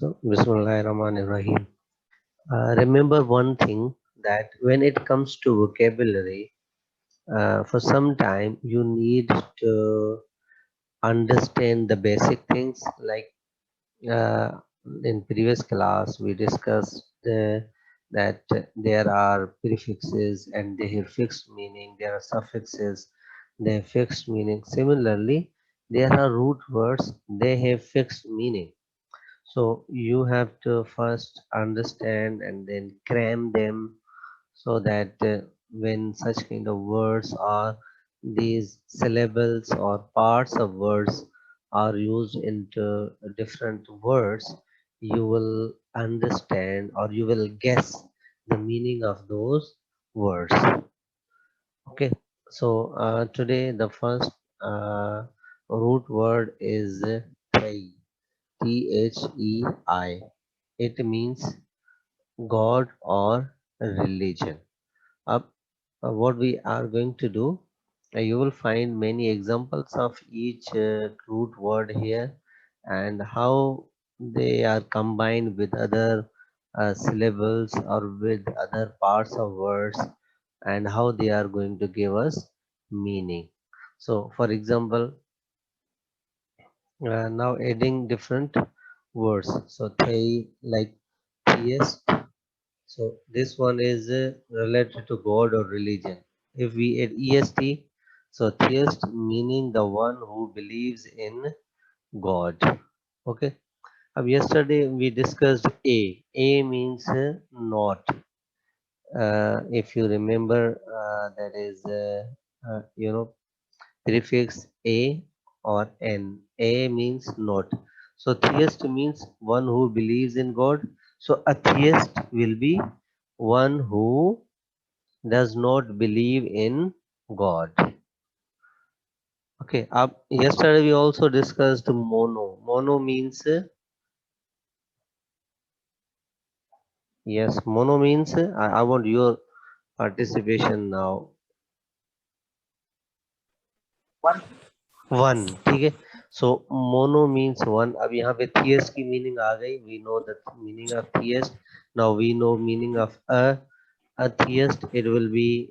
So, Bismillahirrahmanirrahim. Remember one thing that when it comes to vocabulary, for some time you need to understand the basic things. Like uh, in previous class, we discussed that there are prefixes and they have fixed meaning. There are suffixes, they have fixed meaning. Similarly, there are root words, they have fixed meaning. So you have to first understand and then cram them so that when such kind of words or these syllables or parts of words are used into different words, you will understand or you will guess the meaning of those words. Okay, so today the first root word is thei. Thei. It means God or religion. Up, what we are going to do, you will find many examples of each root word here and how they are combined with other syllables or with other parts of words and how they are going to give us meaning. So, for example, now adding different words. So, they like theist. So this one is related to God or religion. If we add est, so theist meaning the one who believes in God. Okay. Yesterday we discussed A. A means not. If you remember, that is prefix A or N. A means not. So theist means one who believes in God. So atheist will be one who does not believe in God. Okay. Yesterday we also discussed mono. Mono means yes. Mono means I want your participation now. One. One. ठीक है. So mono means one. अब यहाँ पे theist की meaning आ गई. We know the meaning of theist. Now we know meaning of a theist. It will be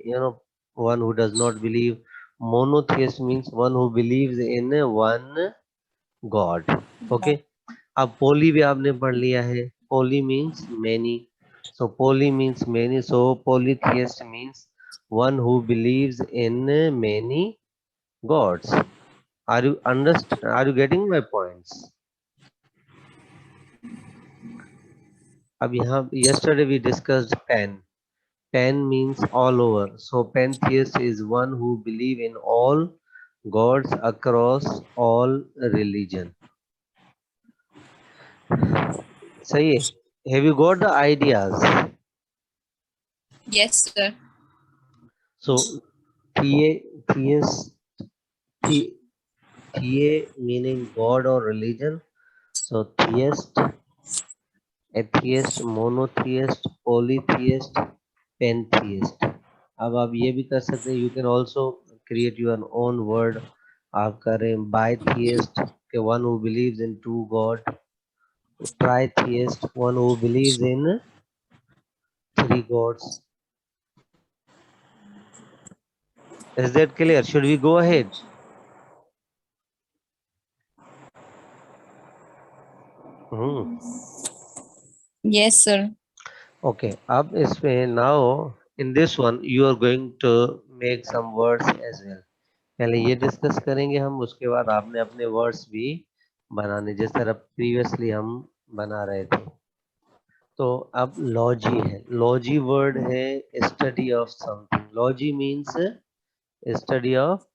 one who does not believe. Monotheist means one who believes in one God. Okay. अब poly भी आपने पढ़ लिया है. Poly means many. So poly means many. So polytheist means one who believes in many gods. Are you getting my points? अब यहाँ yesterday we discussed pan. Pan means all over. So pantheist is one who believe in all gods across all religion. सही है. Have you got the ideas? Yes, sir. So theist, the meaning God or religion. So theist, atheist, monotheist, polytheist, pantheist. अब आप ये भी कर सकते हैं. You can also create your own word. आप करें बायथियस्ट के one who believes in two god. Tritheist one who believes in three gods. Is that clear? Should we go ahead? Yes, sir. Okay. अब इसमें now in this one you are going to make some words as well. पहले ये discuss करेंगे हम, उसके बाद आपने अपने वर्ड्स भी बनाने, जिस तरह प्रीवियसली हम बना रहे थे. तो अब लॉजी है. लॉजी वर्ड है study of something. Logy means study of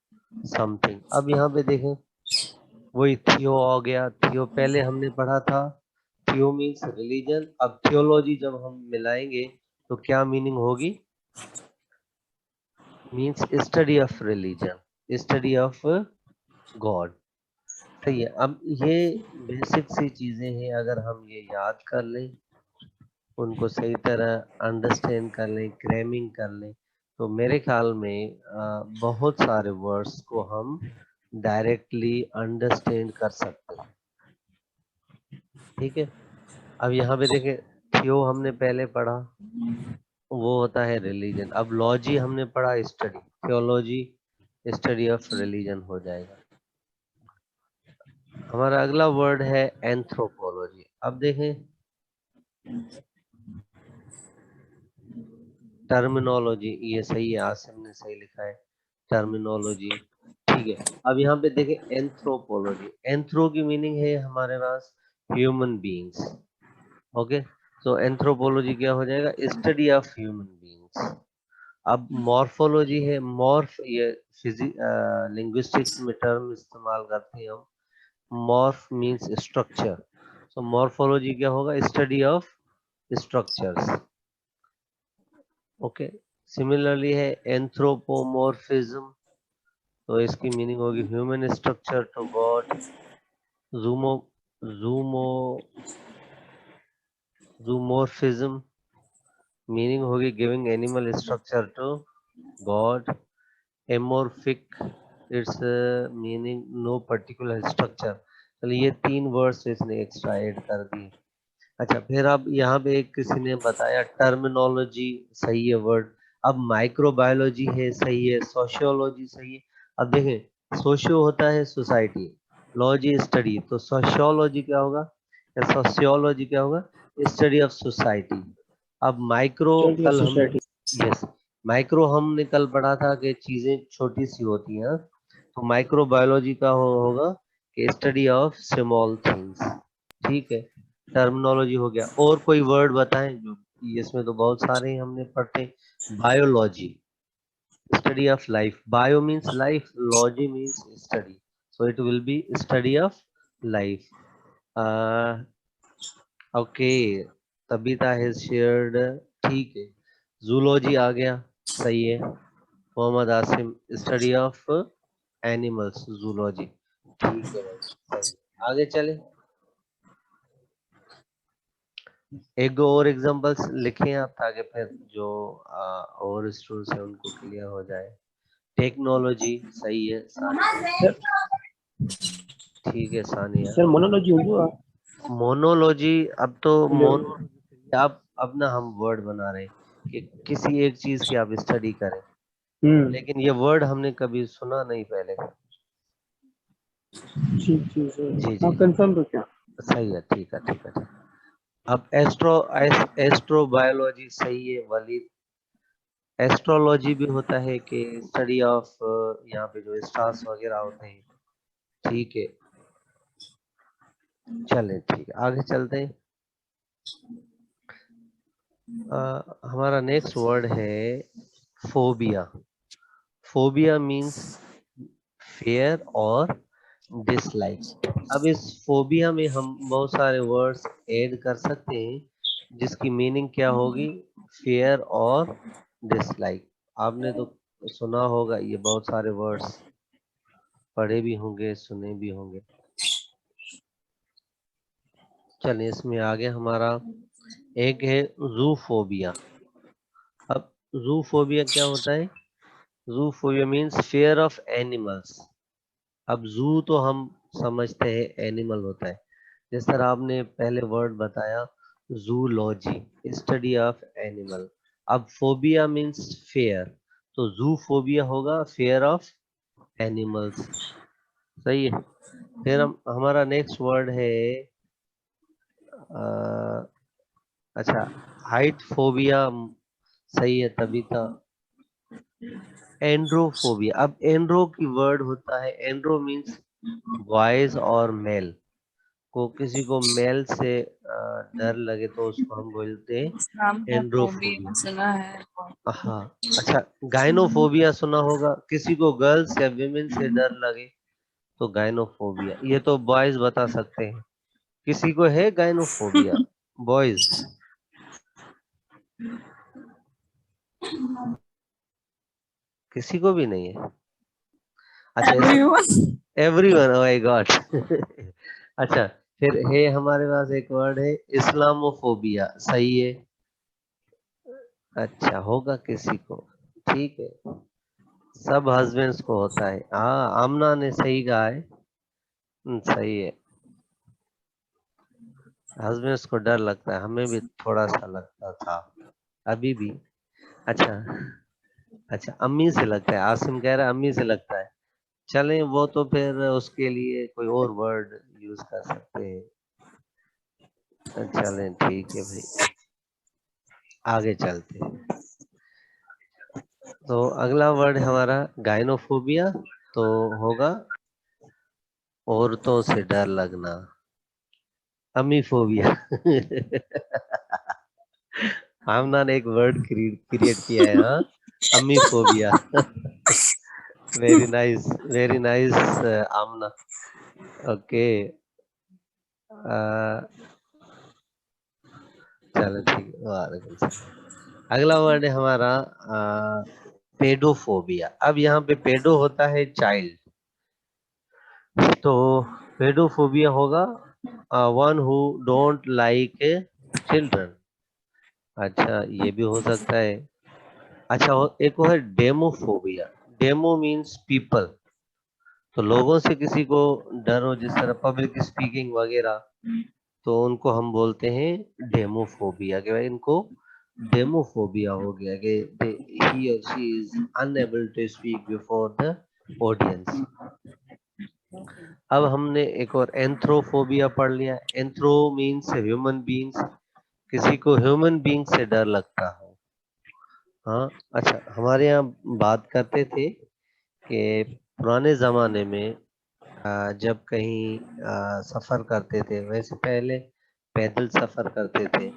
something. अब यहाँ पे देखें, वही थियो हो गया. थियो पहले हमने पढ़ा था. थियो मीन्स रिलीजन. अब थियोलॉजी जब हम मिलाएंगे तो क्या मीनिंग होगी? Means study of religion, study of God. सही है. अब ये बेसिक सी चीजें हैं. अगर हम ये याद कर लें, उनको सही तरह अंडरस्टैंड कर लें, क्रैमिंग कर लें, तो मेरे ख्याल में बहुत सारे वर्ड्स को हम डायरेक्टली अंडरस्टैंड कर सकते हैं. ठीक है. अब यहाँ पे देखें, थियो हमने पहले पढ़ा, वो होता है रिलीजन। अब लॉजी हमने पढ़ा, study. Theology study of religion हो जाएगा। हमारा अगला वर्ड है एंथ्रोपोलॉजी। अब देखें, टर्मिनोलॉजी, ये सही है, आसिम ने सही लिखा है, टर्मिनोलॉजी। ठीक है, अब यहाँ पे देखें एंथ्रोपोलॉजी। एंथ्रो की मीनिंग है हमारे पास ह्यूमन बीइंग्स। ओके, तो एंथ्रोपोलॉजी क्या हो जाएगा? Study of human beings. अब मॉर्फोलॉजी है, मॉर्फ ये लिंग्विस्टिक्स में टर्म इस्तेमाल करते हैं हम। Morph means structure, so morphology क्या होगा? Study of structures. Okay, similarly है एंथ्रोपोमॉर्फिज्म, तो इसकी मीनिंग होगी human structure to god. Zoomo zoomo zoomorphism meaning होगी giving animal structure to god. Amorphic, its meaning no particular structure. चलिए, ये 3 words इसने एक्स्ट्रा ऐड कर दिए। अच्छा, फिर अब यहाँ पे एक किसी ने बताया टर्मिनोलॉजी सही है वर्ड। अब माइक्रोबायोलॉजी है, सही है। सोशियोलॉजी सही है। अब देखें, सोशियो होता है सोसाइटी, लॉजी स्टडी, तो सोशियोलॉजी क्या होगा या सोशियोलॉजी क्या होगा? Study of society. अब माइक्रो स्टडी ऑफ कल हम, सोसाइटी। यस, माइक्रो हमने कल पढ़ा था कि चीजें छोटी सी होती हैं, तो माइक्रोबायोलॉजी का होगा कि स्टडी ऑफ स्मॉल थिंग्स। ठीक है, टर्मिनोलॉजी हो गया। और कोई वर्ड बताएं जो, इसमें तो बहुत सारे ही हमने पढ़ते। Biology, study of life. Bio means life, logy means study, so it will be study of life. Okay, Tabitha has shared, ठीक है। जूलॉजी आ गया, सही है। Mohammad Asim, study of animals, zoology, ठीक है भाई, सही। आगे चले, एक दो और एग्जांपल्स लिखे आप ताकि फिर जो और स्टूडेंट्स हैं उनको क्लियर हो जाए। टेक्नोलॉजी, सही है सानिया, ठीक है सानिया। सर मोनोलॉजी होगा। मोनोलॉजी, अब तो हेलो। मोनोलॉजी, आप अब ना हम वर्ड बना रहे हैं कि किसी एक चीज की आप स्टडी करें, लेकिन ये वर्ड हमने कभी सुना नहीं पहले। ठीक ठीक सर। जी हाँ जी, कंफर्म तो क्या। सही है, ठीक है ठीक है ठीक। अब एस्ट्रोबायोलॉजी, सही है वलीद। एस्ट्रोलॉजी भी होता है कि स्टडी ऑफ यहाँ पे जो स्टार्स वगैरह होते हैं, ठीक है। चलें, ठीक है, आगे चलते हैं। हमारा नेक्स्ट वर्ड है फोबिया। फोबिया मींस फेयर और डिसलाइक। अब इस फोबिया में हम बहुत सारे वर्ड्स ऐड कर सकते हैं जिसकी मीनिंग क्या होगी? फेयर और डिसलाइक। आपने तो सुना होगा, ये बहुत सारे वर्ड्स पढ़े भी होंगे, सुने भी होंगे। चलिए, इसमें आगे हमारा एक है जूफोबिया। अब जूफोबिया क्या होता है? Zoophobia means fear of animals. अब जू तो हम समझते हैं एनिमल होता है, जिस तरह आपने पहले वर्ड बताया जूलॉजी, स्टडी ऑफ एनिमल। अब फोबिया मींस फेयर, तो जूफोबिया होगा फेयर ऑफ एनिमल्स, सही है। फिर हमारा नेक्स्ट वर्ड है अच्छा, हाइट फोबिया, सही है तबीता। एंड्रोफोबिया, अब एंड्रो की वर्ड होता है, एंड्रो मींस बॉयज और मेल, को किसी को मेल से डर लगे तो उसको हम बोलते हैं इस नाम का फोबिया एंड्रोफोबिया। सुना है। हाँ, अच्छा, गाइनोफोबिया सुना होगा, किसी को गर्ल्स या विमेन से डर लगे तो गाइनोफोबिया। ये तो बॉयज बता सकते हैं, किसी को है गाइनोफोबिया? बॉयज, किसी को भी नहीं है? अच्छा, Everyone. Everyone, oh my God. अच्छा, फिर है हमारे पास एक वर्ड है इस्लामोफोबिया, सही है। अच्छा, होगा किसी को, ठीक है, सब हस्बैंड्स को होता है। हाँ, आमना ने सही कहा है, सही है। हस्बैंड्स को डर लगता है, हमें भी थोड़ा सा लगता था, अभी भी। अच्छा अच्छा, अम्मी से लगता है, आसिम कह रहा है अम्मी से लगता है। चलें, वो तो फिर उसके लिए कोई और वर्ड यूज कर सकते हैं। चलें ठीक है भाई, आगे चलते हैं। तो अगला वर्ड हमारा गायनोफोबिया, तो होगा औरतों से डर लगना, अमीफोबिया। आमना ने एक वर्ड क्रिएट किया है, हाँ, अमीफोबिया। वेरी नाइस आमना। ओके, चलो ठीक है, वालेकुम सलाम। अगला वर्ड है हमारा पेडोफोबिया। अब यहाँ पे पेडो होता है चाइल्ड, तो पेडोफोबिया होगा one who don't like children. अच्छा, ये भी हो सकता है। अच्छा, एक वो है डेमोफोबिया। डेमो मीन्स पीपल, तो लोगों से किसी को डर हो, जिस तरह पब्लिक स्पीकिंग वगैरह, तो उनको हम बोलते हैं डेमोफोबिया, कि भाई इनको डेमोफोबिया हो गया, कि ही और she is unable to speak before the audience. अब हमने एक और एंथ्रोफोबिया पढ़ लिया। एंथ्रो मीन्स ह्यूमन बीइंग्स, किसी को ह्यूमन बीइंग से डर लगता हो। हाँ, अच्छा, हमारे यहाँ बात करते थे कि पुराने जमाने में जब कहीं सफर करते थे, वैसे पहले पैदल सफर करते थे,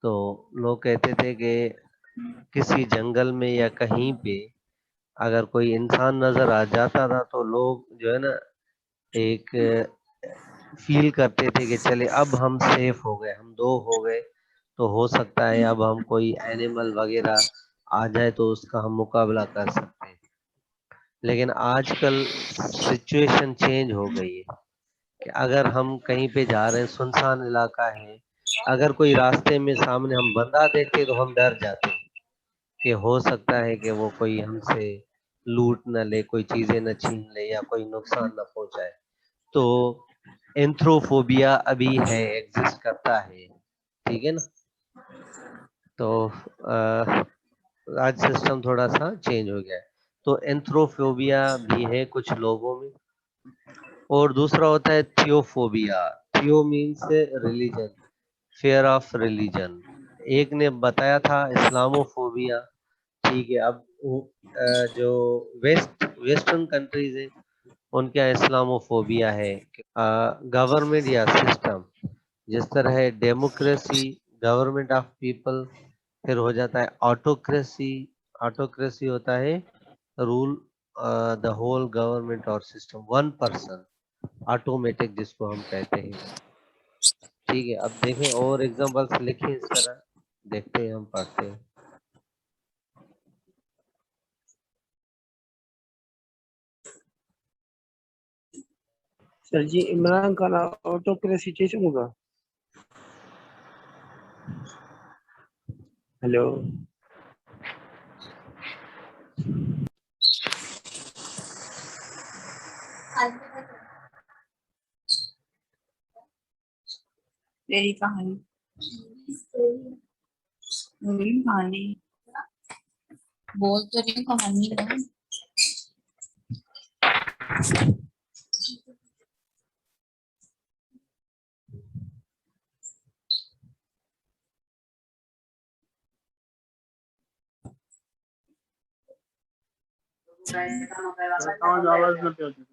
तो लोग कहते थे कि किसी जंगल में या कहीं पे अगर कोई इंसान नजर आ जाता था, तो लोग जो है ना, एक फील करते थे कि चले अब हम सेफ हो गए, हम दो हो गए, तो हो सकता है अब हम कोई एनिमल वगैरह आ जाए तो उसका हम मुकाबला कर सकते हैं। लेकिन आजकल सिचुएशन चेंज हो गई है, कि अगर हम कहीं पे जा रहे हैं, सुनसान इलाका है, अगर कोई रास्ते में सामने हम बंदा देखते तो हम डर जाते हैं कि हो सकता है कि वो कोई हमसे लूट न ले, कोई चीजें न छीन ले, या कोई नुकसान न पहुंचाए। तो एंथ्रोफोबिया अभी है, एग्जिस्ट करता है, ठीक है ना। तो आज सिस्टम थोड़ा सा चेंज हो गया है, तो एंथ्रोफोबिया भी है कुछ लोगों में। और दूसरा होता है theophobia. Theo means religion, fear of religion. एक ने बताया था इस्लामोफोबिया, ठीक है। अब जो वेस्टर्न कंट्रीज है, उनके यहाँ इस्लामोफोबिया है। गवर्नमेंट या सिस्टम, जिस तरह है डेमोक्रेसी, गवर्नमेंट ऑफ पीपल, फिर हो जाता है ऑटोक्रेसी। ऑटोक्रेसी होता है रूल द होल गवर्नमेंट और सिस्टम, वन पर्सन, ऑटोमेटिक जिसको हम कहते हैं। ठीक है, अब देखें और एग्जांपल्स लिखे इस तरह, देखते हैं, हम पढ़ते हैं। सर जी, इमरान खान ऑटोक्रेसी कैसे होगा? हेलो, मेरी कहानी, मेरी कहानी बोल तो रही हूँ, कहानी है। आवाज करते होते।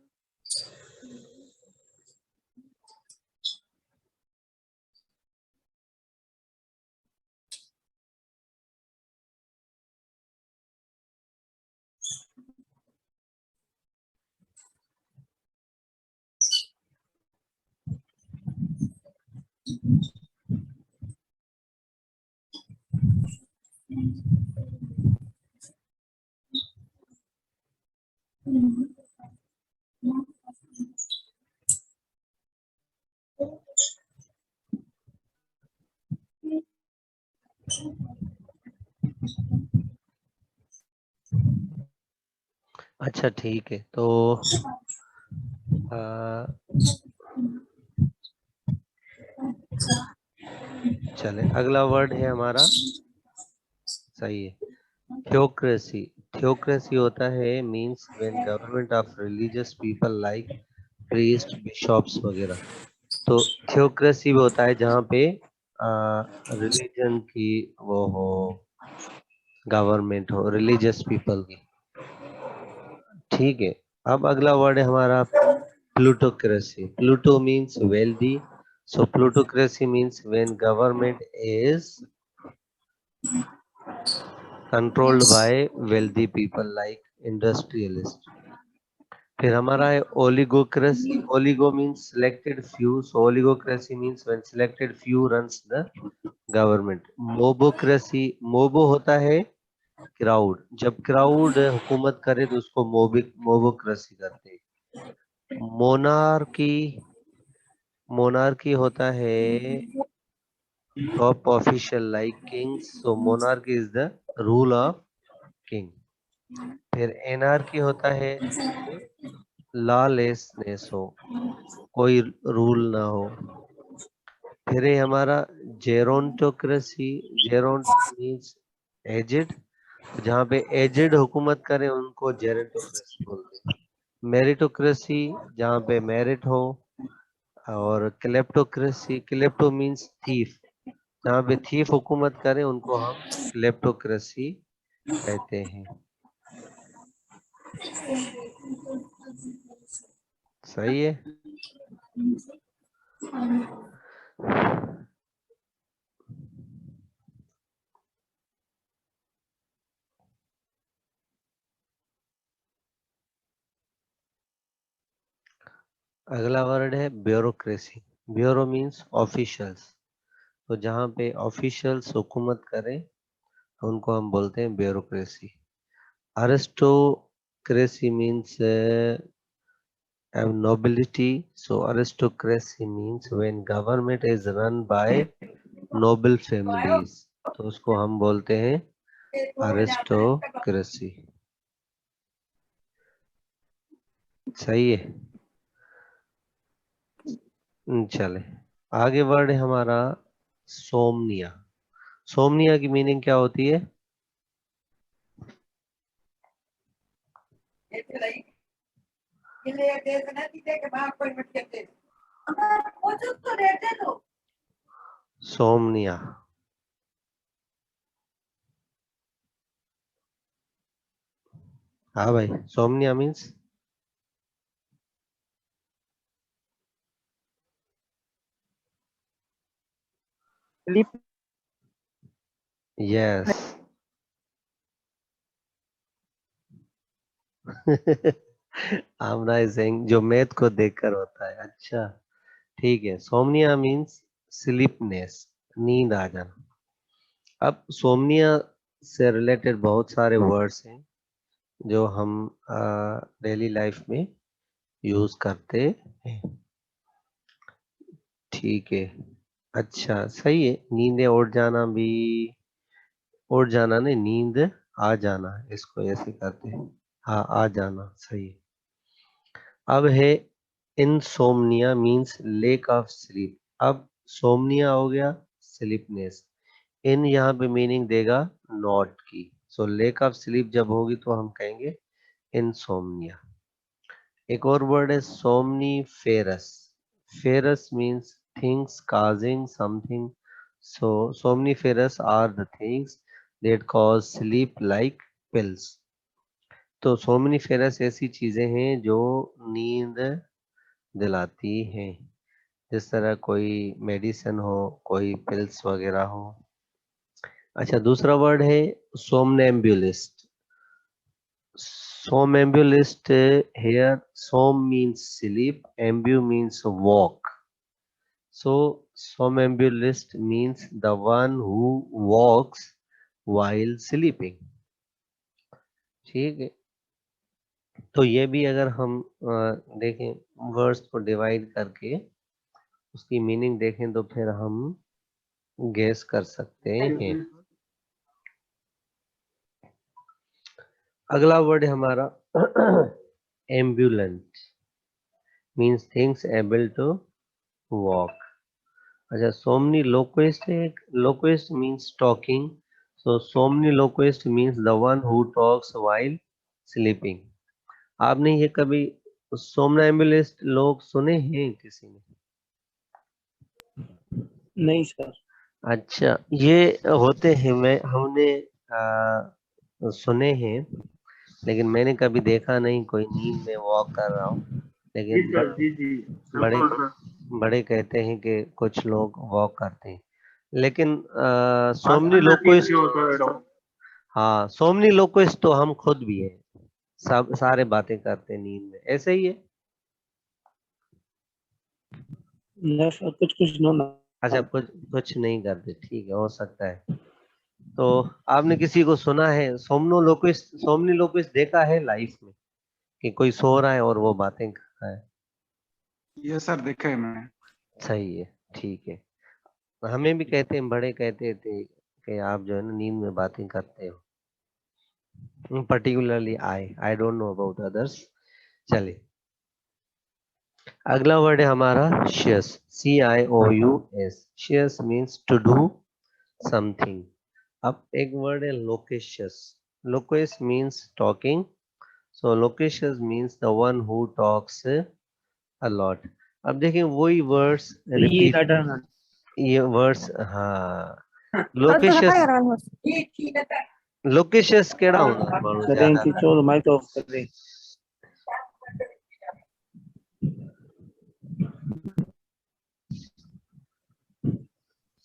अच्छा ठीक है, तो आ, चले अगला वर्ड है हमारा, सही है, थियोक्रेसी। थियोक्रेसी होता है means when government of religious people like priest bishops वगैरह। तो थियोक्रेसी भी होता है जहाँ पे रिलीजन की वो हो, गवर्नमेंट हो रिलीजियस पीपल की। ठीक है, अब अगला वर्ड है हमारा plutocracy. Pluto means wealthy, so plutocracy means when government is controlled by wealthy people like industrialist. फिर हमारा है oligocracy. Oligo means selected few, so oligocracy means when selected few runs the government. Mobocracy, mobo होता है crowd, जब crowd हुकूमत करे तो उसको मोबोक्रेसी करते हैं। मोनार्की, मोनार्की होता है top official like Kings, so monarchy is the rule of king. फिर एनार्की होता है लॉलेसनेस हो, कोई रूल ना हो। फिर है हमारा जेरोंटोक्रेसी। जेरोंट मीन्स एजेड, जहाँ पे एजेड हुकूमत करे उनको जेरोंटोक्रेसी बोलते हैं। मेरिटोक्रेसी, जहाँ पे मेरिट हो। और क्लेप्टोक्रेसी, क्लेप्टो मीन्स थीफ, जहाँ पे थीफ हुकूमत करे उनको हम क्लेप्टोक्रेसी कहते हैं। सही है। अगला वर्ड है ब्यूरोक्रेसी। ब्यूरो मीन्स ऑफिशियल्स, तो जहाँ पे ऑफिशियल्स हुकूमत करें तो उनको हम बोलते हैं bureaucracy. Aristocracy means nobility, so aristocracy means when government is run by noble families, तो उसको हम बोलते हैं अरिस्टोक्रेसी। सही है। चले आगे वर्ड है हमारा सोमनिया। सोमनिया की मीनिंग क्या होती है? सोमनिया, हाँ भाई, सोमनिया मीन्स sleep, यस। आमना सिंह जो मैथ को देखकर होता है। अच्छा ठीक है, सोमनिया मीन्स स्लीपनेस, नींद आ जाना। अब सोमनिया से रिलेटेड बहुत सारे वर्ड्स हैं जो हम डेली लाइफ में यूज करते हैं। ठीक है, अच्छा सही है, नींदें उड़ जाना भी, उड़ जाना नहीं, नींद आ जाना, इसको ऐसे करते हैं। हाँ आ जाना, सही है। अब है insomnia means lake of sleep. अब सोमनिया हो गया स्लीपनेस, इन यहाँ पे मीनिंग देगा नॉट की, सो लेक ऑफ स्लीप जब होगी तो हम कहेंगे इनसोमनिया। एक और वर्ड है somniferous. Ferous means things causing something, so somniferous are the things that cause sleep like pills। तो सोमनीफेरस ऐसी चीजें हैं जो नींद दिलाती हैं, जिस तरह कोई मेडिसिन हो, कोई पिल्स वगैरह हो। अच्छा दूसरा वर्ड है somnambulist. Somnambulist here, som means sleep, ambu means walk. So somnambulist means the one who walks while sleeping. ठीक है, तो ये भी अगर हम देखें वर्ड्स को डिवाइड करके उसकी मीनिंग देखें तो फिर हम गेस कर सकते हैं। अगला वर्ड है हमारा ambulant, means things able to walk. अच्छा, somniloquist है। Loquist means talking, so somniloquist means the one who talks while sleeping. आपने ये कभी सोमनैम्बुलिस्ट लोग सुने हैं किसी ने? नहीं सर। अच्छा, ये होते हैं, मैं हमने सुने हैं, लेकिन मैंने कभी देखा नहीं कोई नींद में वॉक कर रहा हो, लेकिन बड़े बड़े कहते हैं कि कुछ लोग वॉक करते हैं, लेकिन सोमनीलोक्विस्ट, हाँ सोमनीलोक्विस्ट तो हम खुद भी हैं, सब सारे बातें करते हैं नींद में, ऐसे ही है। नहीं सर, कुछ कुछ नो ना। अच्छा, कुछ कुछ नहीं करते, ठीक है, हो सकता है। तो आपने किसी को सुना है सोमनीलोक्विस्ट देखा है लाइफ में, कि कोई सो रहा है और वो बातें कर रहा है? ये सर देखा है मैंने। सही है, ठीक है। हमें भी कहते हैं, बड़े कहते थे कि आप जो है ना नींद में बातें करते हो, particularly I don't know about others. चलिए, अगला वर्ड है हमारा cious, CIOUS। Cious means to do something. अब एक वर्ड है loquacious. Loquac means talking, so loquacious means the one who talks a lot. अब देखें वही वर्ड्स ये रिपीट, डाटा ना। ये वर्ड्स, हाँ लोकेशियस, लोकेशियस केड़ा होंदा है माण्हू सर ज्यादा? इनकी चोर माइक ऑफ कर दे।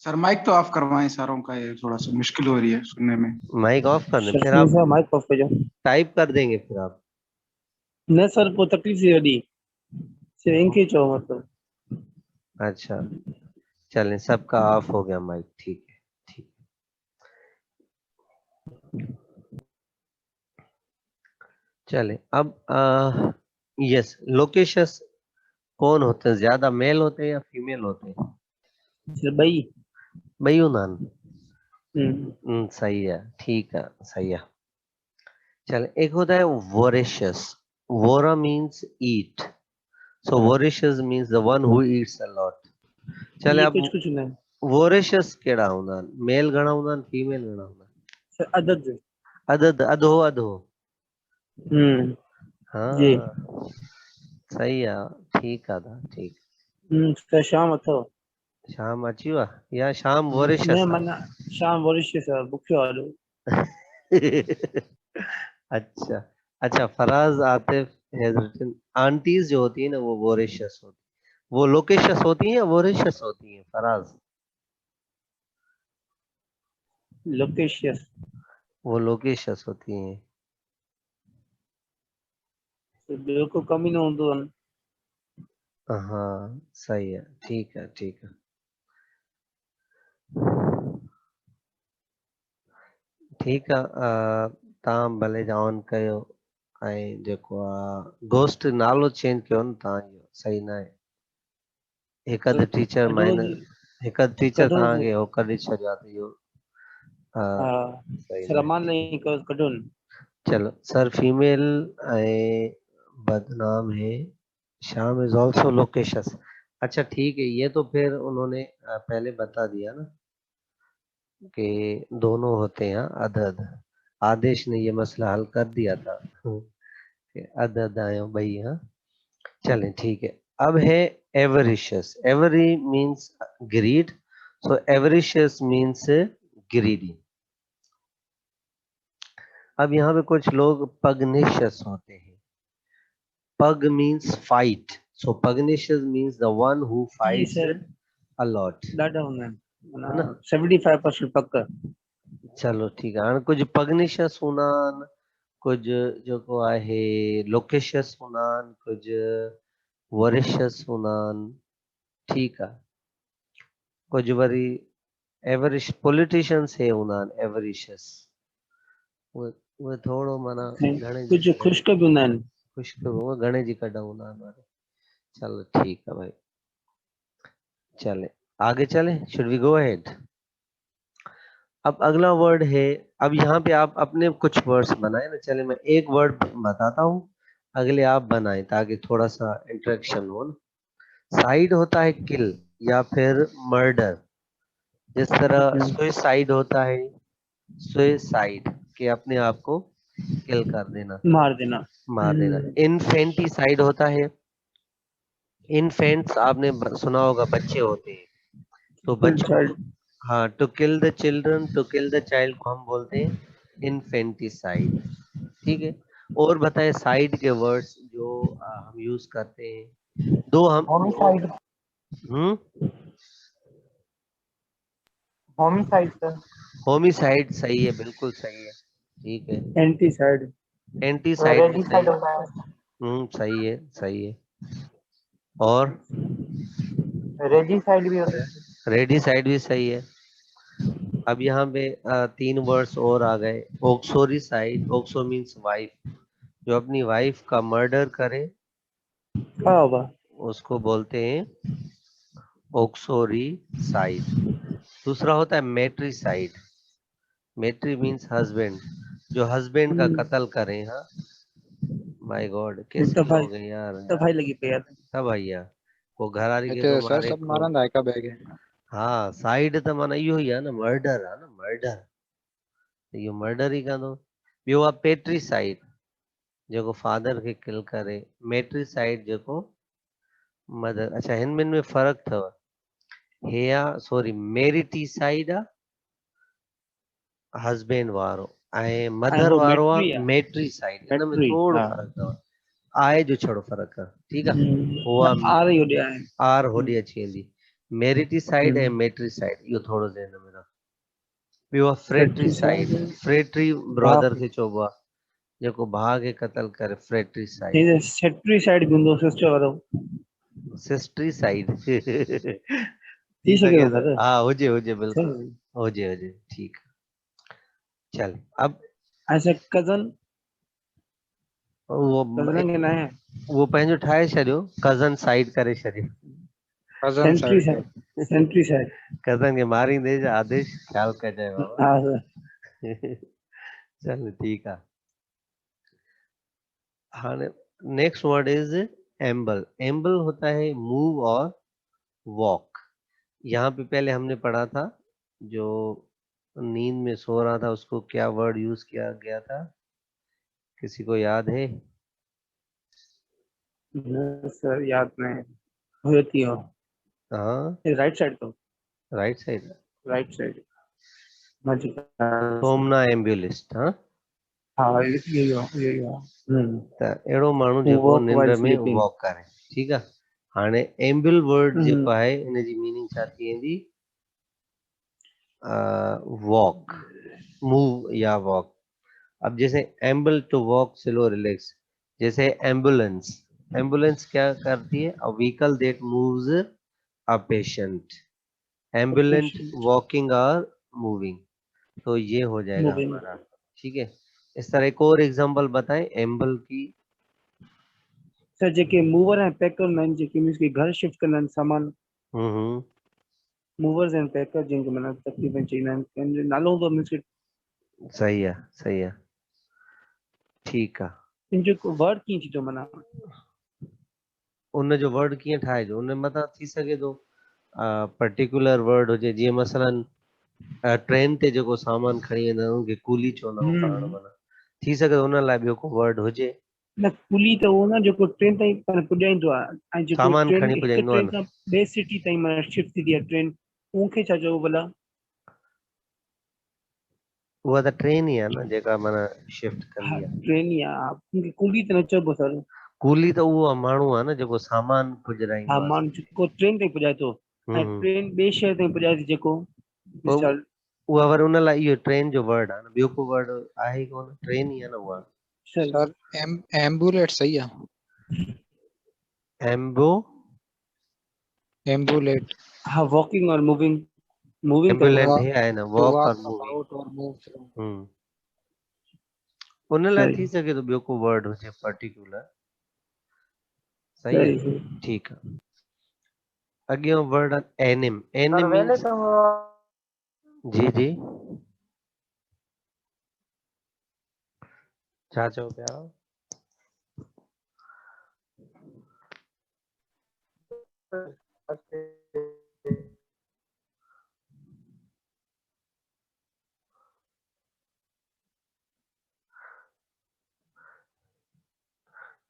सर माइक तो ऑफ करवाएं सारों का, ये थोड़ा सा मुश्किल हो रही है सुनने में। माइक ऑफ कर दें, फिर सर आप माइक ऑफ कर जाओ। टाइप कर देंगे फिर आप? नहीं सर, वो तकलीफ से रेडी सर इनकी चो मतलब। अच्छा, चलें, सबका ऑफ हो गया माइक, ठीक है, ठीक। चले अब यस, लोकेशस कौन होते हैं, ज्यादा मेल होते हैं या फीमेल होते हैं? सर भाई। बयूनान। हम्म। सही है, ठीक है, सही है। चले, एक होता है voracious. Vora means eat, so voracious means the one who Yeats a lot. चले, ये अब कुछ कुछ नहीं वोरेशियस केड़ा होंदा, मेल घणा होंदा, फीमेल घणा होंदा? सर, अदद। अदद, अधो अधो। जी। हाँ, सही है, ठीक है था, ठीक। सर शाम अथव। शाम अची वा या शाम वोरेशियस नहीं आहे? मना शाम वरिष्ठ सर बुखे वालो। अच्छा, अच्छा, Faraz Atif has written, aunties जो होती है ना वो वोरेशियस होती, वो लोकेशियस होती हैं या वोरेशियस होती हैं फराज? लोकेशियस। वो लोकेशियस होती हैं। बिल्कुल कमी न होंदो। हाँ, सही है, ठीक है, ठीक है। ठीक आहे, तव्हां भले ऑन कयो, ऐं जेको आहे घोस्ट नालो चेंज कयो न तव्हां, इहो सही न आहे। हिकु अधु टीचर कढो माइनर, जी। हिकु अधु टीचर कढो जी। तव्हांखे हो करे छॾियो आहे, त इहो हाँ सही न सर अमान आहे। नहीं कढो न। चलो सर, फीमेल ऐं बदनाम है, शाम इज ऑल्सो लोकेशस। अच्छा, ठीक है, ये तो फिर उन्होंने पहले बता दिया ना कि दोनों होते हैं, अध अध। आदेश ने ये मसला हल कर दिया था कि अध अध आयो भाई, हाँ। चलें, ठीक है। अब है avaricious. Avari means greed, so avaricious means greedy. अब यहाँ पे कुछ लोग पगनिशियस होते हैं। Pug means fight, so pugnacious means the one who ये फाइट्स सर अ लॉट, ॾाढा हूंदा आहिनि है ना? माना 75% पक। चलो ठीक है, हाणे कुछ पगनिशियस हूंदा आहिनि, कुछ जेको आहे लोकेशियस हूंदा आहिनि, कुछ वोरेशियस हूंदा आहिनि, ठीकु आहे। कुछ वरी एवरिश पॉलिटिशियंस हे हूंदा आहिनि एवरिशियस, उहे थोरो माना घणे जी कुझु ख़ुश्क बि हूंदा आहिनि। खुश्क, उहे घणे जी कढ हूंदा आहिनि वारे। चलो ठीक है भाई, चले आगे चले, शुड वी गो अहेड? अब अगला वर्ड है, अब यहाँ पे आप अपने कुछ वर्ड्स बनाए ना, चले मैं एक वर्ड बताता हूँ, अगले आप बनाएं ताकि थोड़ा सा इंटरेक्शन हो ना। साइड होता है किल, या फिर मर्डर। जिस तरह सुसाइड होता है, सुसाइड कि अपने आप को किल कर देना, मार देना। मार देना। इन्फेंटिसाइड होता है, इन्फेंट्स आपने सुना होगा, बच्चे होते हैं, तो बच्चों चाइल्ड। को, हाँ, to kill the children, to kill the child को हम बोलते हैं इन्फेंटिसाइड। ठीक है। और बताएं साइड के वर्ड्स जो हम यूज करते हैं। दो हम होमिसाइड। हम्म होमिसाइड सर। होमिसाइड सही है, बिल्कुल सही है। ठीक है। एंटीसाइड। एंटीसाइड भी सही रेजिसाइड है। होता है। सही है, सही है। और रेजिसाइड भी होता है। रेडिसाइड भी सही है। अब यहाँ पे 3 वर्ड्स और आ गए। ओक्सोरिसाइड, ओक्सो मीन्स वाइफ, जो अपनी वाइफ का मर्डर करे क्या होगा? उसको बोलते हैं ओक्सोरिसाइड। दूसरा होता है मेट्रिसाइड, मेट्री मीन्स हस्बैंड, जो हस्बैंड का कत्ल करें। हाँ, माय गॉड, कैसे तो भाई, लोग हैं यार। तो भाई लगी पे यार। सब भैया को घरारी के हिते तो सर मारे सब को। मारंदा हिक ॿिए खे। हाँ, साइड त माना इहो ई आहे न, मर्डर आहे न, मर्डर। इहो मर्डर ई कंदो। ॿियो आहे पेट्रीसाइड, जेको फादर खे किल करे। मेट्रीसाइड जेको मदर। अच्छा, हिनमें में फर्क अथव। हे आहे, सॉरी, मेरिटीसाइड आहे हस्बैंड वारो, ऐं मदर वो वारो मेट्री आहे है। मेट्रीसाइड। इन में मेट्री, थोरो हाँ। फर्क अथव, आहे जो छड़ो फर्क आहे। ठीकु आहे। उहो आहे आ रही हो गया है। आर होॾे अची वेंदी। मेरिटीसाइड ऐं मेट्रीसाइड, इहो थोरो ज़हन में रख। ॿियो आहे फ्रेट्रीसाइड, फ्रेट्री ब्रदर खे चइबो आहे, जेको भाउ खे क़तल करे, फ्रेट्रीसाइड। ये सेट्री साइड भी हूंदो सिस्टर वारो। सिस्ट्रीसाइड थी थी सके सघे थो थो, सर। हा, हुजे हुजे, बिल्कुलु सर, हुजे हुजे। ठीकु आहे। चल, अब ऐसे कजन, उहो कजन के ना है। उहो पंहिंजो ठाहे छॾियो, कज़न साइड करे छॾियो। Cousin sentry side side, sentry side. Cousin खे मारींदे आदेश ख्याल कजांइ बाबा। हाँ सर। चल ठीकु आहे। हाणे नेक्स्ट वर्ड इज एम्बल। एम्बल होता है मूव और वॉक। यहाँ पे पहले हमने पढ़ा था, जो नींद में सो रहा था उसको क्या वर्ड यूज किया गया था, किसी को याद है? सर याद नहीं होती हो। हाँ, राइट साइड तो, राइट साइड, राइट साइड। मजिक। सोमना एम्बुलिस्ट। हाँ, हाँ, यही हो। त अहिड़ो माण्हू जेको वॉक निंड वाइल में स्लीपिंग। वॉक करे। ठीकु आहे। हाणे एम्बल वर्ड जेको आहे, इन जी मीनिंग छा थी वेंदी? वॉक, मूव या वॉक। अब जैसे amble to walk slow relax, जैसे एम्बुलेंस। एम्बुलेंस क्या करती है? A vehicle that moves a patient. Ambulant, walking और मूविंग। तो ये हो जाएगा मूविंग। हमारा। ठीक है। इस तरह एक और एग्जांपल बताएं एम्बल की। सर जेके मूवर हैं पैकर मैन, जेके मींस के घर शिफ्ट करना सामान। हम्म, मूवर्स एंड पैकर जिनके माना तकरीबन चीना इन नालो तो मींस के सही है, सही है। ठीक आहे। इन जो वर्ड की थी जो माना उन जो वर्ड कीअं ठाहिजो? उन मथां थी सघे थो पर्टिकुलर वर्ड हुजे, जीअं मसलन ट्रेन ते जेको सामान खणी वेंदा आहियूं उनखे कूली चवंदा आहियूं पाण। माना थी सघे थो उन लाइ ॿियो को वर्ड हुजे। न कुली त वो ना जो ट्रेन ताईं पर पुॼाईंदो आहे ऐं जेको सामान ट्रेन खणी हिकु पुॼाईंदो आहे ट्रेन न, खां ॿिए सिटी ताईं माना शिफ्ट थी आहे ट्रेन, उनखे छा चइबो भला? उहा त ट्रेन ई आहे न जेका माना शिफ्ट हा, कंदी आहे। ट्रेन ई आहे, उनखे कुली त न चइबो सर। कूली त उहो माण्हू आहे न जेको सामान हा, पुॼराईंदो आहे। माण्हू जेको ट्रेन ताईं पुॼाए थो ऐं हम्म, ट्रेन ॿिए शहर ताईं पुॼाए थी जेको पोइ मिसाल। उहा वरी उन लाइ इहो ट्रेन जो वर्ड आहे न, ॿियो को वर्ड आहे ई कोन, ट्रेन ई आहे न उहा। सर सर एम्बुलेट सही आहे। एम्बो, एम्बुलेट। हाँ, वॉकिंग और मूविंग, मूविंग करना। एम्बुलेंट ही आहे न, टू वॉक और वॉक मूविंग। अबाउट और मूव थ्रू। उन लाइ सही थी सघे थो ॿियो को वर्ड हुजे पर्टिकुलर। सही सही आहे। सही। ठीकु आहे। अॻियां वर्ड आहे एनिम। सर एनिम वेले मीन्स, तो जी जी, छा चओ पिया?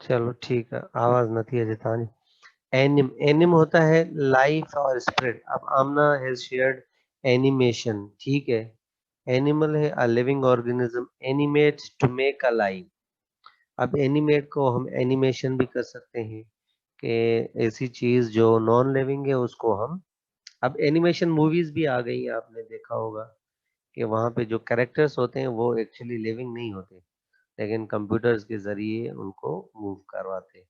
चलो ठीक है, आवाज नहीं है जितानी। एनिम, एनिम होता है लाइफ और स्प्रिट। अब आमना हैज शेयर्ड एनिमेशन, ठीक है। एनिमल है a living organism, animate to make a life. अब एनिमेट को हम एनिमेशन भी कर सकते हैं कि ऐसी चीज जो नॉन लिविंग है उसको हम, अब एनिमेशन मूवीज भी आ गई हैं, आपने देखा होगा कि वहां पे जो कैरेक्टर्स होते हैं वो एक्चुअली लिविंग नहीं होते, लेकिन कंप्यूटर्स के जरिए उनको मूव करवाते हैं।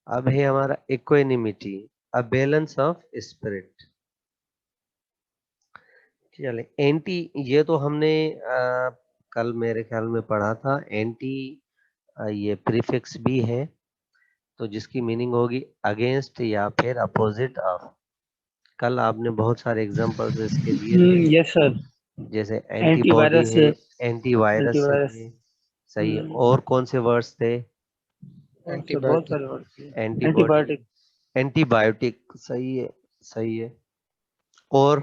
अब है हमारा equanimity, a balance of spirit. चले एंटी, ये तो हमने कल मेरे ख्याल में पढ़ा था। एंटी ये प्रीफिक्स भी है, तो जिसकी मीनिंग होगी अगेंस्ट या फिर अपोजिट ऑफ। कल आपने बहुत सारे एग्जांपल्स इसके दिए थे, यस सर। जैसे एंटीबॉडी एंटीवायरस, है, एंटीवायरस एंटीवायरस। सही है। सही है। और कौन से वर्ड्स थे? और से बहुत एंटीबायोटिक। सारे वर्ड थे। एंटीबॉडी, एंटीबायोटिक एंटीबायोटिक सही है। सही है। और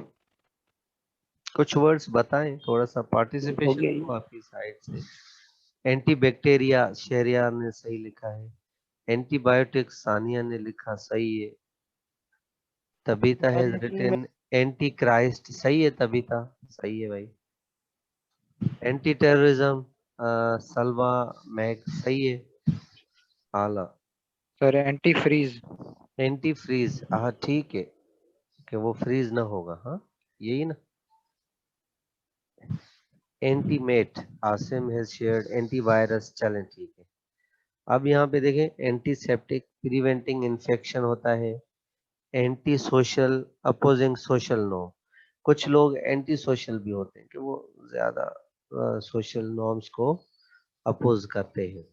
कुछ वर्ड्स बताएं, थोड़ा सा हो पार्टिसिपेशन गया हो ये। आपकी साइड से। एंटीबैक्टीरिया शेरिया ने सही लिखा है। एंटीबायोटिक सानिया ने लिखा, सही है। Tabitha has written anti Christ, सही है तबीता, सही है भाई। एंटी टेररिज्म सलवा मैग, सही है। आला। Sir anti freeze. Anti freeze, हाँ ठीक है, कि वो फ्रीज ना होगा, हाँ यही ना। एंटीमेट, आसिम हैज शेयर्ड एंटीवायरस, चलें ठीक है। अब यहाँ पे देखें, एंटीसेप्टिक प्रिवेंटिंग इन्फेक्शन होता है। Anti social opposing social norm, कुछ लोग एंटी सोशल भी होते हैं कि वो ज्यादा सोशल नॉर्म्स को अपोज करते हैं।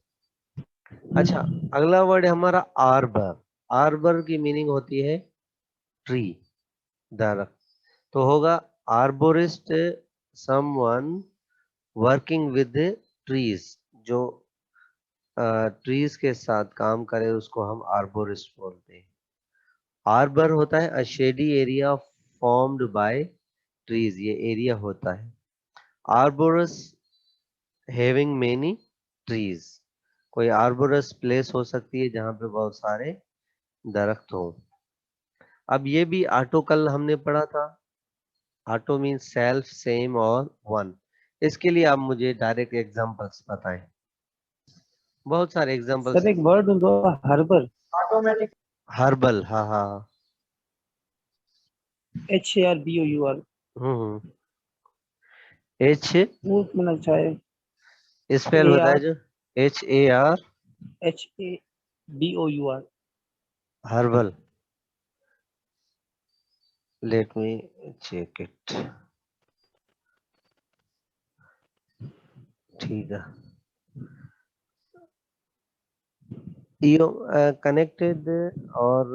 अच्छा, अगला वर्ड है हमारा आर्बर। आर्बर की मीनिंग होती है ट्री, दरख्त। तो होगा आर्बोरिस्ट, समवन वर्किंग विद ट्रीज, जो ट्रीज के साथ काम करे उसको हम आर्बोरिस्ट बोलते हैं। आर्बर होता है अ shady area formed by trees, ये एरिया होता है। आर्बोरस हैविंग मेनी ट्रीज, कोई आर्बोरस प्लेस हो सकती है जहां पे बहुत सारे दरख्त हो। अब ये भी ऑटो कल हमने पढ़ा था। ऑटो मीन्स सेल्फ, सेम और वन। इसके लिए आप मुझे डायरेक्ट एग्जांपल्स बताएं, बहुत सारे एग्जांपल्स। सर एक वर्ड दो, हर्बर। हर्बल, हाँ हाँ। HARBOUR। हम्म। एच, वो मतलब अच्छा है। स्पेल बताए AR जो। HAR, HABOUR। Herbal. Let me check it. ठीक है। यो कनेक्टेड और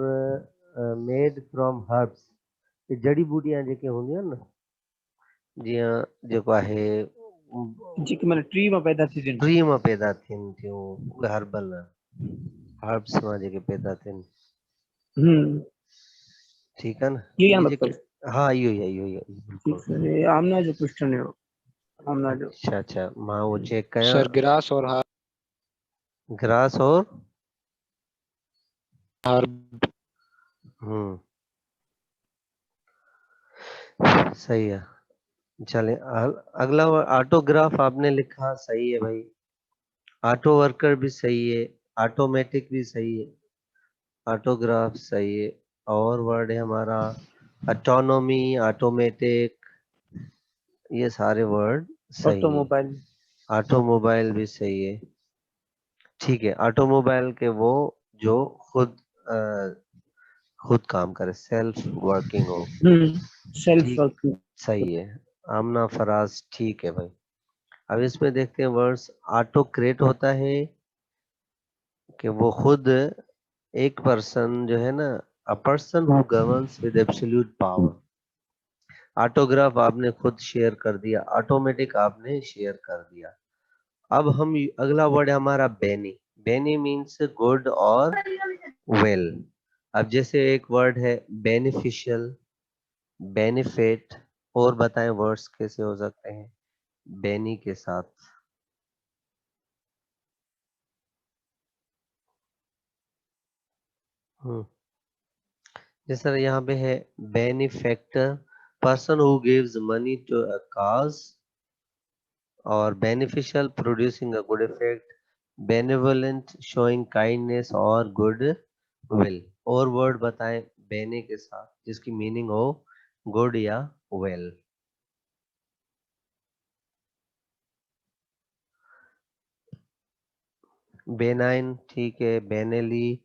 मेड फ्रॉम हर्ब्स, ये जड़ी बूटियां जेके होंदियां न, जीअं जेको आहे जेके मतलब ट्री में पैदा थी दिन। ट्री मां पैदा थियनि थियूं, उहे हर्बल हर्ब्स मां जेके पैदा थियनि। ठीकु आहे न, ये इहे जेके, मतलब। हा इहो ई आहे, इहो ई आहे, ठीक बिल्कुलु। सर, ये आमना जो क्वेश्चन है वो, आमना जो। अच्छा अच्छा, मां उहो चेक कयां। सर ग्रास और ग्रास और हार। हम्म, सही है। चले अगला ऑटोग्राफ आपने लिखा, सही है भाई। ऑटो वर्कर भी सही है, ऑटोमेटिक भी सही है, ऑटोग्राफ सही है। और वर्ड है हमारा ऑटोनॉमी, ऑटोमेटिक, ये सारे वर्ड सही है। ऑटोमोबाइल। ऑटोमोबाइल भी सही है। ठीक है, ऑटोमोबाइल के वो जो खुद अ, खुद काम करे, सेल्फ वर्किंग हो। सेल्फ ठीक, वर्किंग। सही है। आमना फराज, ठीक है भाई। अब इसमें देखते हैं वर्ड्स। ऑटोक्रेट होता है कि वो खुद एक पर्सन जो है ना, अ person who governs with absolute power. Autograph आपने खुद शेयर कर दिया, ऑटोमेटिक आपने शेयर कर दिया। अब हम अगला वर्ड है हमारा बेनी। बेनी मीन्स गुड और वेल। अब जैसे एक वर्ड है बेनिफिशियल, बेनिफिट, और बताएं वर्ड्स कैसे हो सकते हैं बेनी के साथ। जिस तरह यहाँ पे है benefactor, person who gives money to a cause, और beneficial, producing a good effect, benevolent, showing kindness और गुड विल। और वर्ड बताएं बेने के साथ जिसकी मीनिंग हो गुड या वेल। बेनाइन ठीक है, बेनेली,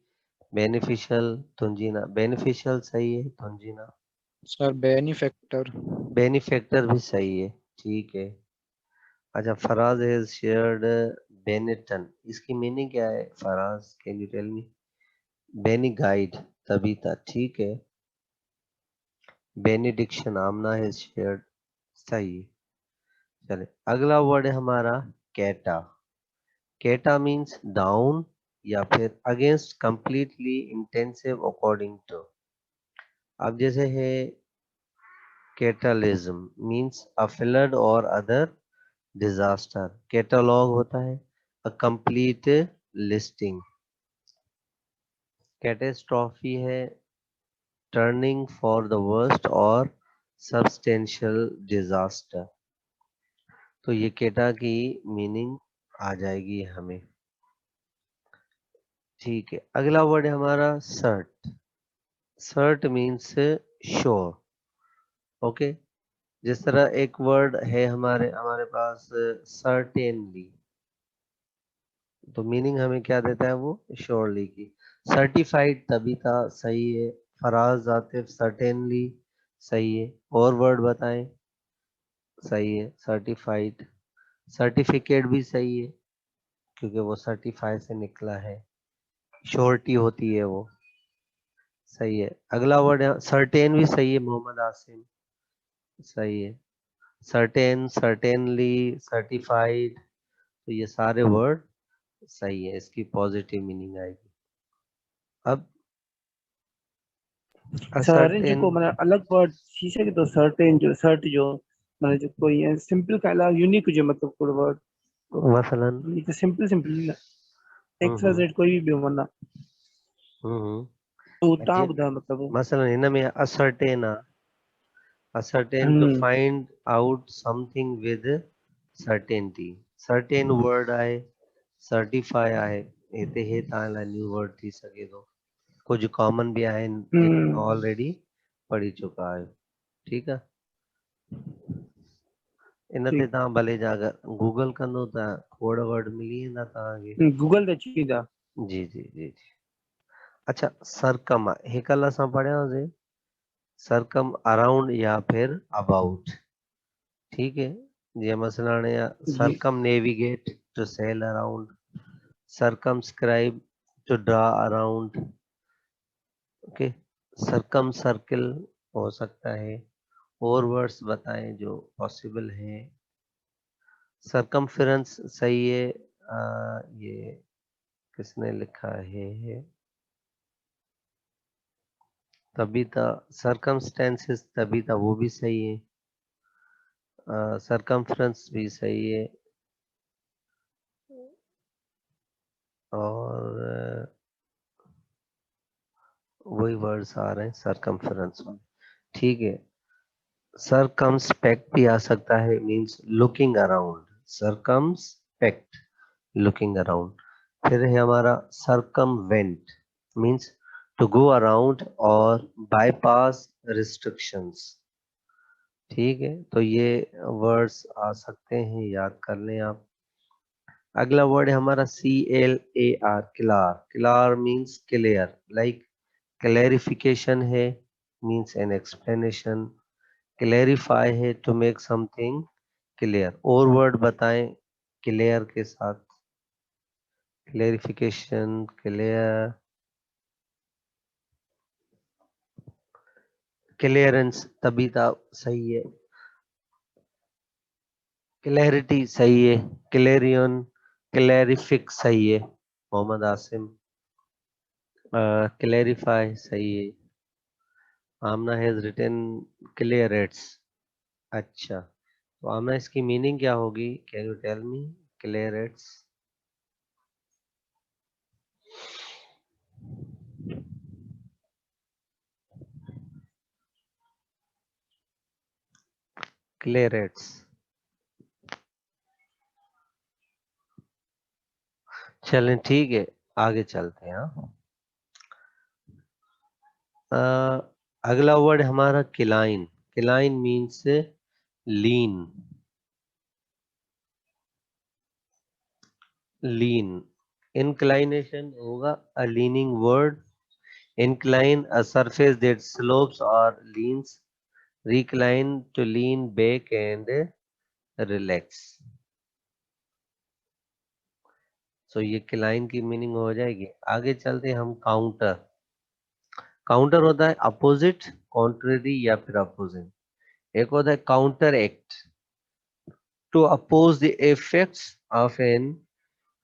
बेनिफिशियल, तुंजीना, बेनिफिशियल सही है, तुंजीना, सर बेनिफैक्टर। बेनिफैक्टर भी सही है, ठीक है। अच्छा, फराज हैज शेयर्ड बेनेटन, इसकी मीनिंग क्या है Faraz, can you tell me? बेनी गाइड, तबीता, ठीक है। बेनिडिक्शन, आमना हैज शेयर्ड, सही है। चले, अगला वर्ड है हमारा कैटा। कैटा मीन्स डाउन या फिर against, completely, intensive, according to. अब जैसे है कैटलिज्म मीन्स अ फ्लड और अदर डिजास्टर। कैटलॉग होता है अ कंप्लीट लिस्टिंग। कैटेस्ट्रॉफी है टर्निंग फॉर द वर्स्ट और सब्सटेंशियल डिजास्टर। तो ये कैटा की मीनिंग आ जाएगी हमें, ठीक है। अगला वर्ड है हमारा cert. Cert means sure, okay. जिस तरह एक वर्ड है हमारे हमारे पास सर्टेनली, तो मीनिंग हमें क्या देता है वो श्योरली की। सर्टिफाइड, तबीता सही है। फराज आतिफ, सर्टेनली सही है। और वर्ड बताएं, सही है सर्टिफाइड। सर्टिफिकेट भी सही है क्योंकि वो सर्टिफाई से निकला है, श्योरिटी होती है वो, सही है। अगला वर्ड है सर्टेन, भी सही है, मोहम्मद आसिम सही है। सर्टेन, सर्टेनली, सर्टिफाइड, तो ये सारे वर्ड सही है, इसकी पॉजिटिव मीनिंग आएगी। अब सर जो असर्टेन, को मतलब अलग वर्ड शीशे के तो सर्टेन जो सर्ट जो मतलब जो कोई सिंपल का अलग यूनिक जो मतलब कोई वर्ड मसलन, ये तो सिंपल सिंपल एक्स वाई हम्म जेड कोई भी वरना हम्म तो ता जे बुधा मतलब मसलन हिन में असर्टेन आहे, ascertain to hmm find out something with certainty। certain word आहे, certify आहे, हिते हे तव्हां लाइ न्यू वर्ड थी सघे थो। कुछ कॉमन भी आहिनि जेके हम्म ऑलरेडी पढ़ी चुका आहियो, ठीकु आहे। इन ते ठीक तव्हां भले जा अगरि गूगल कंदो त खोड़ वर्ड मिली वेंदा तव्हांखे। गूगल ते चीदा जी जी जी जी। अच्छा, सरकम आहे, हे कल्ह असां पढ़ियासीं, सरकम अराउंड या फिर अबाउट, ठीक है। जीअं मसला हाणे जी circumnavigate to sail around, circumscribe to draw around, okay. Circum circle हो सकता है। और वर्ड्स बताएं जो पॉसिबल है। सरकमफेरेंस सही है। ये किसने लिखा है? तबीता। सरकमस्टेंसेस, तबीता, वो भी सही है। सरकमफ्रेंस भी सही है। और वही वर्ड्स आ रहे हैं सरकमफेरेंस में, ठीक है। सरकमस्पेक्ट भी आ सकता है, means looking around, circumspect, looking around. फिर है हमारा circumvent, means to go around और बाईपास रिस्ट्रिक्शंस, ठीक है। तो ये वर्ड्स आ सकते हैं, याद कर लें आप। अगला वर्ड है हमारा CLAR, clar. Clar means clear, like clarification है, मींस एन एक्सप्लेनेशन। क्लैरिफाई है टू मेक समथिंग क्लियर। और वर्ड बताएं क्लियर के साथ, क्लैरिफिकेशन, क्लियर, क्लियरेंस, तबीता सही है। क्लैरिटी सही है। क्लैरियन, क्लैरिफिक सही है, मोहम्मद आसिम। क्लैरिफाई सही है। Amna has written क्लियरेट्स। अच्छा, तो आमना इसकी मीनिंग क्या होगी, कैन यू टेल मी? क्लियरेट्स, क्लेरेट्स। चलें ठीक है, आगे चलते हैं। अगला वर्ड हमारा किलाइन। किलाइन मीन्स लीन। लीन inclination होगा a leaning word. Incline a surface that slopes or leans. Recline to lean back and relax. So ये क्लाइन की मीनिंग हो जाएगी। आगे चलते हैं हम काउंटर। काउंटर होता है अपोजिट, कॉन्ट्ररी या फिर अपोजिट। एक होता है counter act, to oppose the effects of an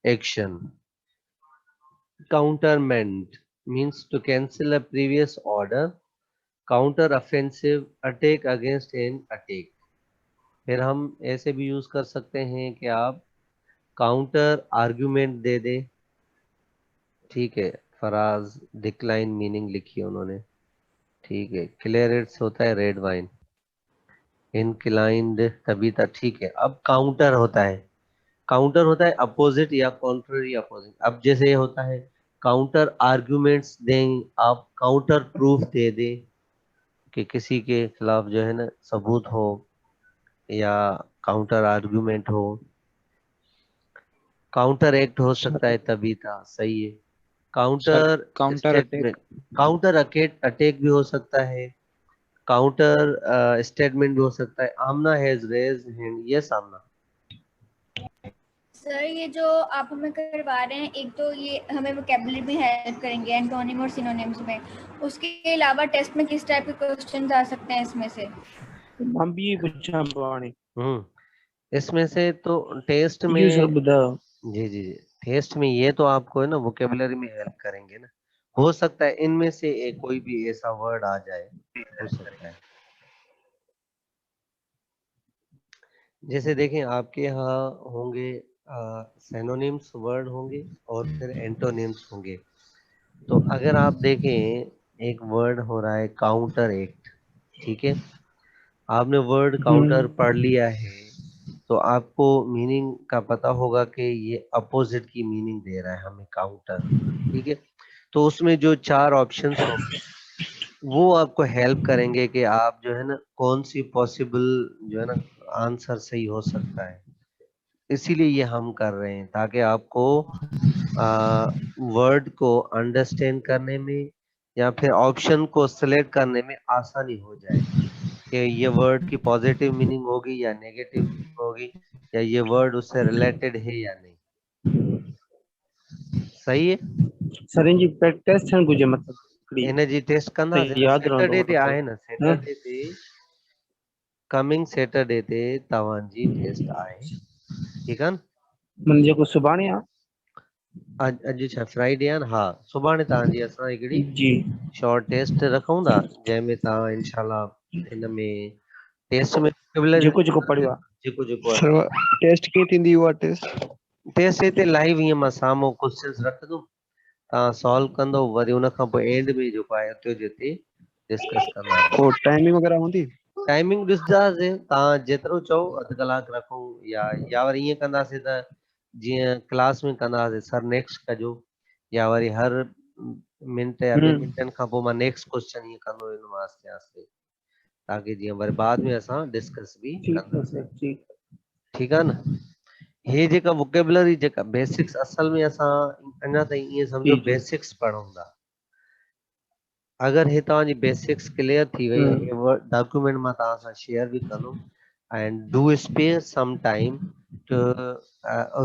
action. Countermand means to cancel a previous order. Counter offensive, attack against an attack. फिर हम ऐसे भी यूज कर सकते हैं कि आप काउंटर आर्ग्यूमेंट दे दे। ठीक है, फराज डिक्लाइन मीनिंग लिखी है उन्होंने। ठीक है, क्लियरेट्स होता है रेड वाइन। Inclined Tabitha. ठीक है, अब काउंटर होता है। काउंटर होता है अपोजिट या कॉन्ट्ररी अपोजिट। अब जैसे ये होता है काउंटर आर्ग्यूमेंट्स दें, आप काउंटर प्रूफ दे दें कि किसी के खिलाफ जो है ना सबूत हो या काउंटर आर्ग्यूमेंट हो। काउंटर एक्ट हो सकता है तभी था, सही है। Counter counter attack. Statement, counter attack भी हो सकता है। काउंटर स्टेटमेंट भी हो सकता है। Amna has raised hand. Yes Amna. Sir ये जो आप हमें करवा रहे हैं, एक तो ये हमें वोकैबुलरी में हेल्प करेंगे एंटोनिम और सिनोनिम्स में, उसके अलावा टेस्ट में किस टाइप के क्वेश्चन आ सकते हैं इसमें से? हम भी ये पूछा पानी। इसमें से तो टेस्ट में यू सर बताओ। जी जी जी, टेस्ट में ये तो आपको है ना वोकैबुलरी में हेल्प करेंगे ना। हो सकता है इनमें से एक कोई भी ऐसा वर्ड आ जाए, हो सकता है। जैसे देखें आपके यहाँ होंगे सिनोनिम्स वर्ड होंगे और फिर एंटोनिम्स होंगे। तो अगर आप देखें एक वर्ड हो रहा है काउंटर एक्ट। ठीक है, आपने वर्ड काउंटर पढ़ लिया है तो आपको मीनिंग का पता होगा कि ये अपोजिट की मीनिंग दे रहा है हमें काउंटर। ठीक है, तो उसमें जो 4 ऑप्शंस होंगे वो आपको हेल्प करेंगे कि आप जो है ना कौन सी पॉसिबल जो है ना आंसर सही हो सकता है। इसीलिए ये हम कर रहे हैं ताकि आपको वर्ड को अंडरस्टैंड करने में या फिर ऑप्शन को सिलेक्ट करने में आसानी हो जाए कि ये वर्ड की पॉजिटिव मीनिंग होगी या नेगेटिव मीनिंग होगी या ये वर्ड उससे रिलेटेड है या नहीं। सही है। सर जी टेस्ट है कुछ मतलब एनर्जी टेस्ट करना याद सैटरडे ते मतलब आहे न सैटरडे ते कमिंग सैटरडे ते तव्हांजी टेस्ट आहे। ठीक है न। मन जेको सुभाणे आ अॼु छा फ्राइडे आहे न। हा, सुभाणे तव्हांजी असां हिकिड़ी जी शॉर्ट टेस्ट रखूं था जंहिंमें तव्हां इंशाल्लाह हिन में टेस्ट में जेको जेको पढ़ियो आ। जेको जेको सर टेस्ट की थींदी हुआ टेस्ट? टेस्ट हिते लाइव ईअं मां साम्हूं क्वेश्चंस रखंदुमि, तव्हां सॉल्व कंदो, वरी उन खां पोइ एंड में जेको आहे उते जिते डिस्कस कंदासीं। और टाइमिंग वगैरह होंदी? टाइमिंग ॾिसंदासीं, तव्हां जेतिरो चओ अधु कलाक रखूं या वरी ईअं कंदासीं त जीअं क्लास में कंदासीं सर नेक्स्ट कजो, या वरी हर मिंट या 2 मिंटनि खां पोइ मां नेक्स्ट क्वेश्चन ईअं कंदो वेंदुमि आस्ते आस्ते, ताकि जीअं वरी बाद में असां डिस्कस बि ठीक है कंदासीं। सर ठीक। ठीक आहे न। हे जेका वोकेबुलरी जेका बेसिक्स असल में असां अञा ताईं ईअं सम्झो जी जी बेसिक्स पढ़ूं था। अगर हे तव्हांजी बेसिक्स क्लियर थी वई, हे डॉक्यूमेंट मां तव्हां सां शेयर बि कंदुमि, and do spare some time to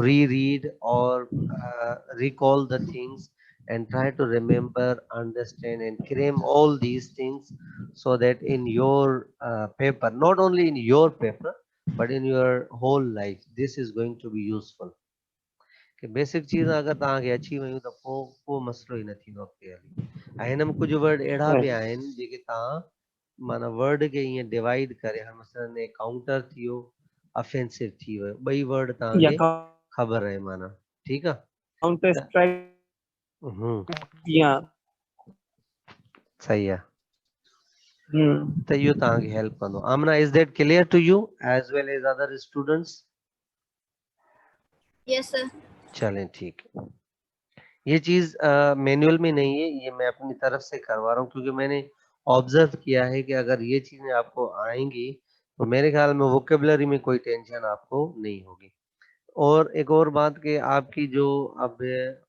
reread or recall the things and try to remember, understand and claim all these things so that in your paper, not only in your paper but in your whole life, this is going to be useful. कि basic चीज़ अगर तव्हांखे अची वियूं त पोइ को मसइलो ई न थींदो अॻिते हली। ऐं हिन में कुझु वर्ड अहिड़ा बि आहिनि जेके तव्हां माना वर्ड खे ईअं डिवाइड करे, हाणे मसलन काउंटर थी वियो, अफेंसिव थी वियो, ॿई वर्ड या तव्हांखे ख़बर आहे माना। ठीकु आहे। काउंटर स्ट्राइक या सही आहे। त इहो तव्हांखे हेल्प कंदो। Amna, is that clear to you as well as other students? Yes sir. चलें ठीक है। ये चीज मैनुअल में नहीं है, ये मैं अपनी तरफ से करवा रहा हूँ क्योंकि मैंने ऑब्जर्व किया है कि अगर ये चीजें आपको आएंगी तो मेरे ख्याल में वोकेबलरी में कोई टेंशन आपको नहीं होगी। और एक और बात कि आपकी जो अब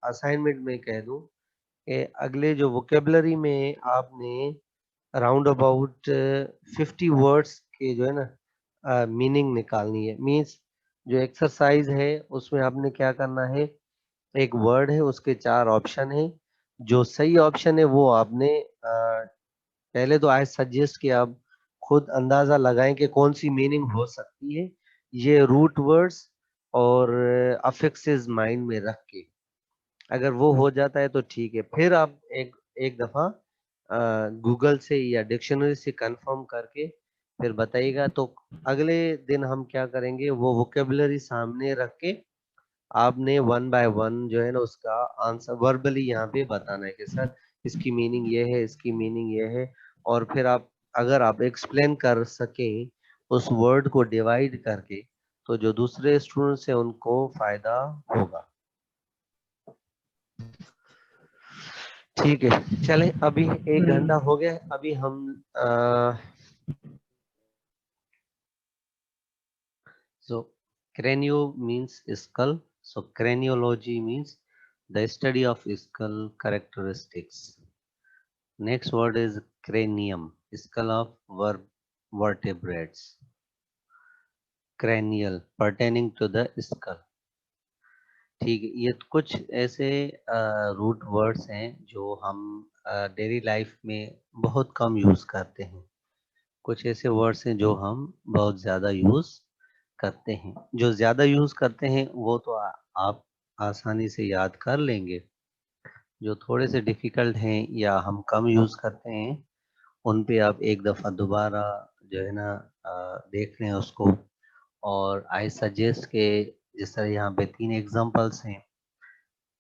असाइनमेंट में कह दूं कि अगले जो वोकेबलरी में आपने अराउंड अबाउट 50 वर्ड्स के जो है ना मीनिंग निकालनी है। मीन्स जो एक्सरसाइज है उसमें आपने क्या करना है, एक वर्ड है उसके 4 ऑप्शन है, जो सही ऑप्शन है वो आपने पहले तो आई सजेस्ट कि आप खुद अंदाजा लगाएं कि कौन सी मीनिंग हो सकती है, ये रूट वर्ड्स और अफिक्सेस माइंड में रख के अगर वो हो जाता है तो ठीक है। फिर आप एक एक दफा गूगल से या डिक्शनरी से कंफर्म करके फिर बताइएगा। तो अगले दिन हम क्या करेंगे, वो वोकेबलरी सामने रख के आपने 1 बाय 1 जो है ना उसका आंसर वर्बली यहाँ पे बताना है कि सर इसकी मीनिंग ये है, इसकी मीनिंग ये है। और फिर आप अगर आप एक्सप्लेन कर सके उस वर्ड को डिवाइड करके तो जो दूसरे स्टूडेंट्स हैं उनको फायदा होगा। ठीक है, चले अभी 1 घंटा हो गया, अभी हम so cranio means skull, so craniology means the study of skull characteristics. Next word is cranium, skull of vertebrates. Cranial pertaining to the skull. ठीक है, ये कुछ ऐसे रूट वर्ड्स हैं जो हम डेली लाइफ में बहुत कम यूज करते हैं। कुछ ऐसे वर्ड्स हैं जो हम बहुत ज्यादा यूज करते हैं। जो ज्यादा यूज करते हैं वो तो आप आसानी से याद कर लेंगे। जो थोड़े से डिफिकल्ट हैं या हम कम यूज करते हैं उन पे आप एक दफा दोबारा जो है ना देख लें उसको। और आई सजेस्ट के जिस तरह यहाँ पे 3 एग्जांपल्स हैं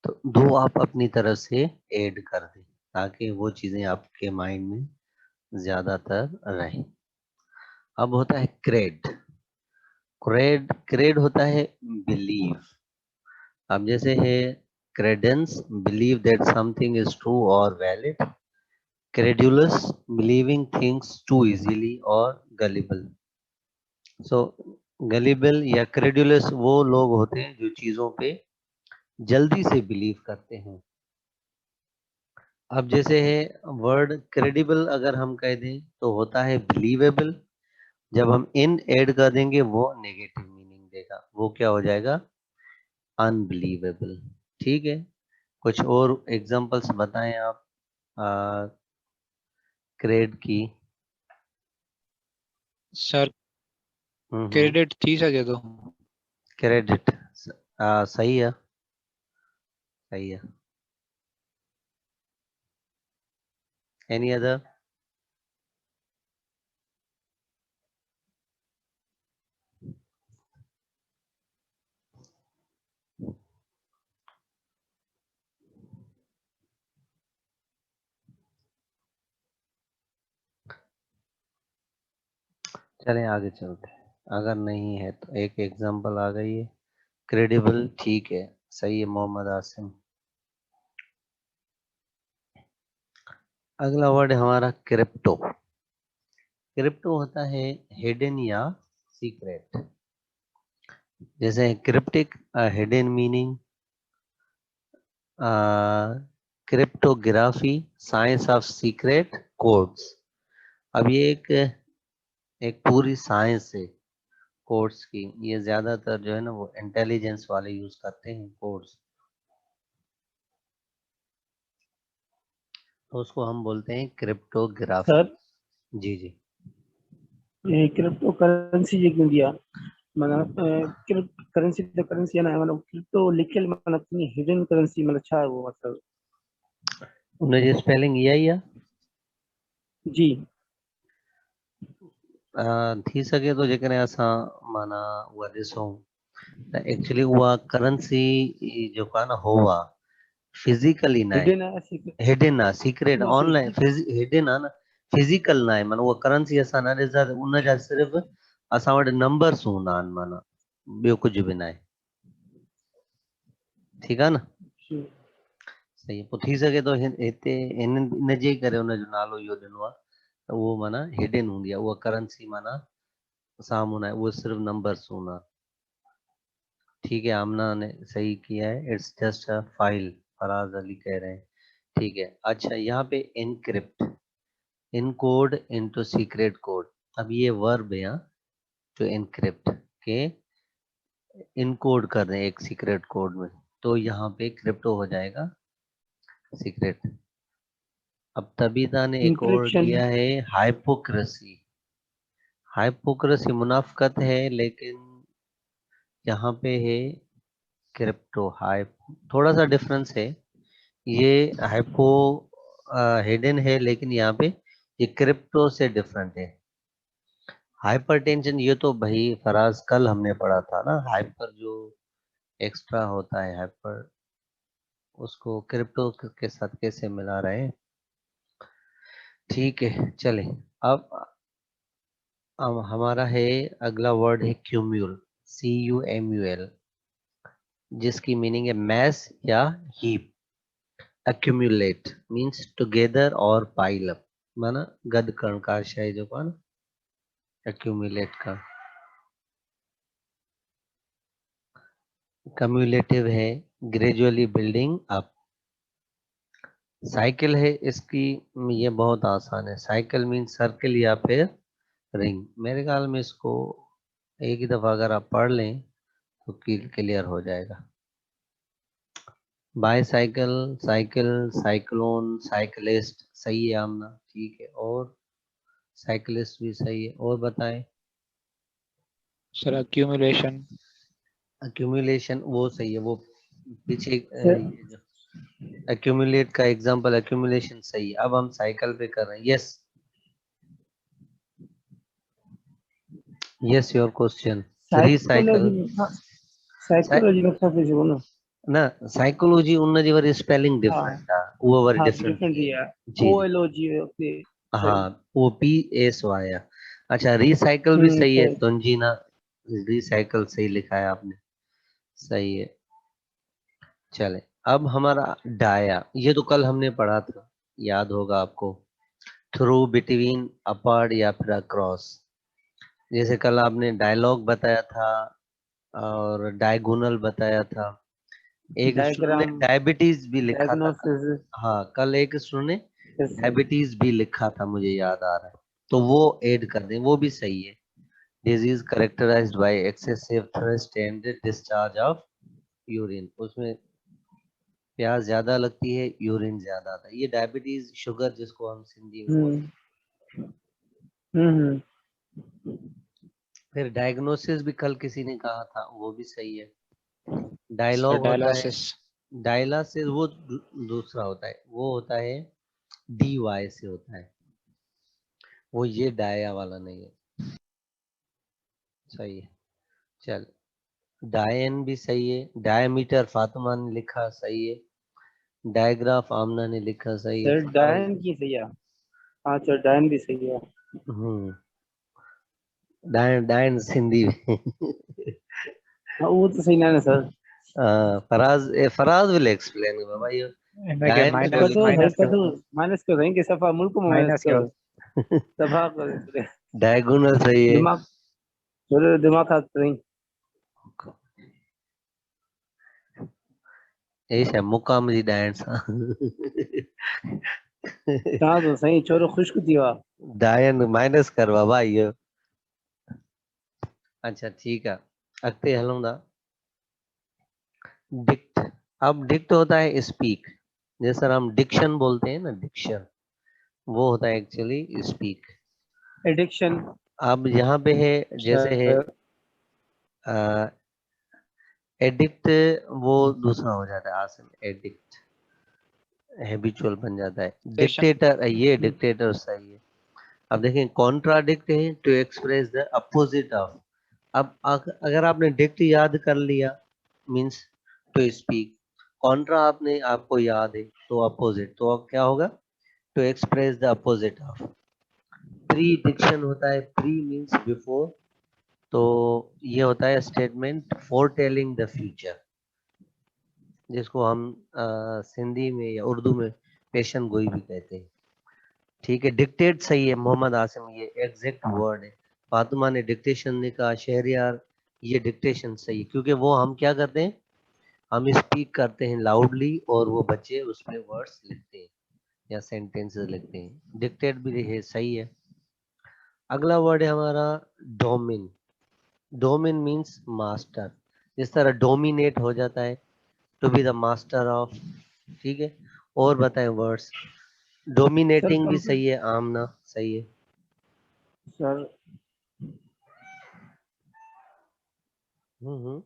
तो 2 आप अपनी तरफ से ऐड कर दें ताकि वो चीजें आपके माइंड में ज्यादातर रहें। अब होता है क्रेड। क्रेड होता है बिलीव। अब जैसे है credence, believe that something is true और valid. Credulous, believing things too easily और गलिबल। सो गलिबल या क्रेडुलस वो लोग होते हैं जो चीजों पे जल्दी से बिलीव करते हैं। अब जैसे है वर्ड क्रेडिबल अगर हम कह दें तो होता है बिलीवेबल। जब हम इन ऐड कर देंगे वो नेगेटिव मीनिंग देगा, वो क्या हो जाएगा, अनबिलीवेबल। ठीक है, कुछ और एग्जांपल्स बताएं आप क्रेड की। सर क्रेडिट थी सके तो क्रेडिट सही है, सही है। Any other? चलें आगे चलते हैं। अगर नहीं है तो एक एग्जांपल आ गई है क्रेडिबल, ठीक है, सही है मोहम्मद आसिम। अगला वर्ड है हमारा क्रिप्टो। क्रिप्टो होता है हिडन या सीक्रेट। जैसे cryptic, hidden meaning, cryptography, science of secret codes. अब ये एक पूरी साइंस है कोड्स की। ये ज्यादातर जो है ना वो इंटेलिजेंस वाले यूज करते हैं कोड्स, तो उसको हम बोलते हैं क्रिप्टोग्राफी। सर जी जी। ये क्रिप्टो करेंसी जे इंडिया माना करेंसी द करेंसी है ना, मतलब क्रिप्टो लिखल मतलब हिडन करेंसी मतलब छा है वो मतलब उन जी स्पेलिंग इहा ई आहे? जी थी सके तो जेकॾहिं असां माना उहा ॾिसूं त एक्चुअली उहा करेंसी जेको आहे न हो आहे फिजिकली न आहे, हिडन है सीक्रेट हिडन आहे, सीक्रेट ना ऑनलाइन हिडन आहे न, फिजिकल ना आहे माना उहा करंसी असां न ॾिसंदा उनजा सिर्फ़ु असां वटि नंबर्स हूंदा आहिनि माना ॿियो कुझु बि न आहे ठीकु आहे न सही आहे। पोइ थी सघे थो हिते इनजे करे हुनजो नालो इहो ॾिनो आहे त उहो माना हिडन हूंदी आहे उहा करंसी माना साम्हूं न आहे उहो सिर्फ़ु नंबर्स हूंदा ठीक है आमना ने सही किया है it's just a file Faraz Ali कह रहे हैं ठीक है। अच्छा यहाँ पे encrypt encode into secret code अब ये वर्ब है यहाँ जो एनक्रिप्ट के इनकोड कर रहे हैं एक सीक्रेट कोड में तो यहाँ पे क्रिप्टो हो जाएगा सीक्रेट। अब तबीता ने एक और इंक्रिप्शन दिया है हाइपोक्रेसी हाइपोक्रेसी मुनाफकत है लेकिन यहाँ पे है क्रिप्टो हाइप थोड़ा सा डिफरेंस है ये हाइपो हिडन है लेकिन यहाँ पे ये क्रिप्टो से डिफरेंट है। हाइपरटेंशन ये तो भाई फराज कल हमने पढ़ा था ना हाइपर जो एक्स्ट्रा होता है हाइपर उसको क्रिप्टो के साथ कैसे मिला रहे हैं ठीक है चले। अब हमारा है अगला वर्ड है क्यूम्यूल CUMUL जिसकी मीनिंग है मैस या heap. accumulate means together or pile up माना गद करण का आशय जो पान accumulate का cumulative है gradually building up। साइकिल है इसकी ये बहुत आसान है साइकिल मीन सर्कल या फिर रिंग मेरे ख्याल में इसको एक ही दफा अगर आप पढ़ लें तो क्लियर हो जाएगा। बाईसाइकिल साइकिल साइक्लोन साइकिलिस्ट सही है आमना ठीक है और साइकिलिस्ट भी सही है और बताएं सर अक्यूमुलेशन अक्यूमुलेशन वो सही है वो पीछे ये जो अक्यूमुलेट का एग्जांपल अक्यूमुलेशन सही है। अब हम साइकिल पे कर रहे हैं yes yes your question recycle psychology में सब कुछ बोलो ना साइकोलॉजी उनजी वरी स्पेलिंग डिफरेंट आहे उहो वरी हाँ डिफरेंट डिफरेंट ही है जी OLOG ओके हाँ वो PSY है। अच्छा रिसाइकल भी सही है तंजीना रिसाइकल सही लिखा है आपने सही है। चले अब हमारा डाया ये तो कल हमने पढ़ा था याद होगा आपको थ्रू बिटवीन अपार्ट या फिर अक्रॉस जैसे कल आपने डायलॉग बताया था और डायगोनल बताया था एक स्टूडेंट ने डायबिटीज भी लिखा था हाँ कल एक स्टूडेंट ने डायबिटीज भी लिखा था मुझे याद आ रहा है तो वो ऐड कर दें वो भी सही है। Disease characterized by excessive thirst and discharge of urine उसमें प्यास ज्यादा लगती है यूरिन ज्यादा आता है ये डायबिटीज शुगर जिसको हम सिंधी में बोलते फिर डायग्नोसिस भी कल किसी ने कहा था वो भी सही है। डायलॉग होता है डायलासिस वो दूसरा होता है वो होता है DY से होता है वो ये डाया वाला नहीं है सही है। चल डायन भी सही है डायमीटर फातिमा ने लिखा सही है डायग्राफ आमना ने लिखा सही है डायन की सही है हाँ चल डायन भी सही है डायन डायन सिंधी हाँ वो तो सही ना सर फराज विल एक्सप्लेन बाबा ये माइनस क्यों रहेंगे सफा मुल्क में माइनस क्यों सफा कर डायगोनल सही है दिमाग थोड़ा दिमाग खास नहीं ऐसा मुकाम जी डायन सा कहाँ तो सही छोरो खुश थी वा डायन माइनस कर बाबा ये अच्छा ठीक है अगते हलूंगा डिक्ट अब डिक्ट होता है स्पीक जैसे हम डिक्शन बोलते हैं ना डिक्शन वो होता है एक्चुअली स्पीक एडिक्शन अब यहाँ पे है जैसे है एडिक्ट वो दूसरा हो जाता है आसन एडिक्ट हैबिचुअल बन जाता है डिक्टेटर ये डिक्टेटर सही है। अब देखें कॉन्ट्राडिक्ट है to express the opposite of अब अगर आपने डिक्ट याद कर लिया मींस टू स्पीक कॉन्ट्रा आपको याद है तो अपोजिट तो अब क्या होगा to express the opposite of prediction होता है, प्री मीन्स बिफोर, तो ये होता है statement for telling the future, जिसको हम सिंधी में या उर्दू में पेशन गोई भी कहते हैं। ठीक है, डिक्टेट सही है मोहम्मद आसिम, ये एग्जैक्ट वर्ड है। फातिमा ने डिक्टेशन ने कहा, शहरियार ये डिक्टेशन सही है, क्योंकि वो हम क्या करते हैं, हम स्पीक करते हैं लाउडली और वो बच्चे उसमें वर्ड्स लिखते हैं या सेंटेंसेस लिखते हैं। डिक्टेट भी है, सही है। अगला वर्ड है हमारा डोमिन। डोमिन मीन्स मास्टर, जिस तरह डोमिनेट हो जाता है to be the master of. ठीक है, और बताएं वर्ड्स। डोमिनेटिंग भी सही है, आमना सही है। सर हम्म,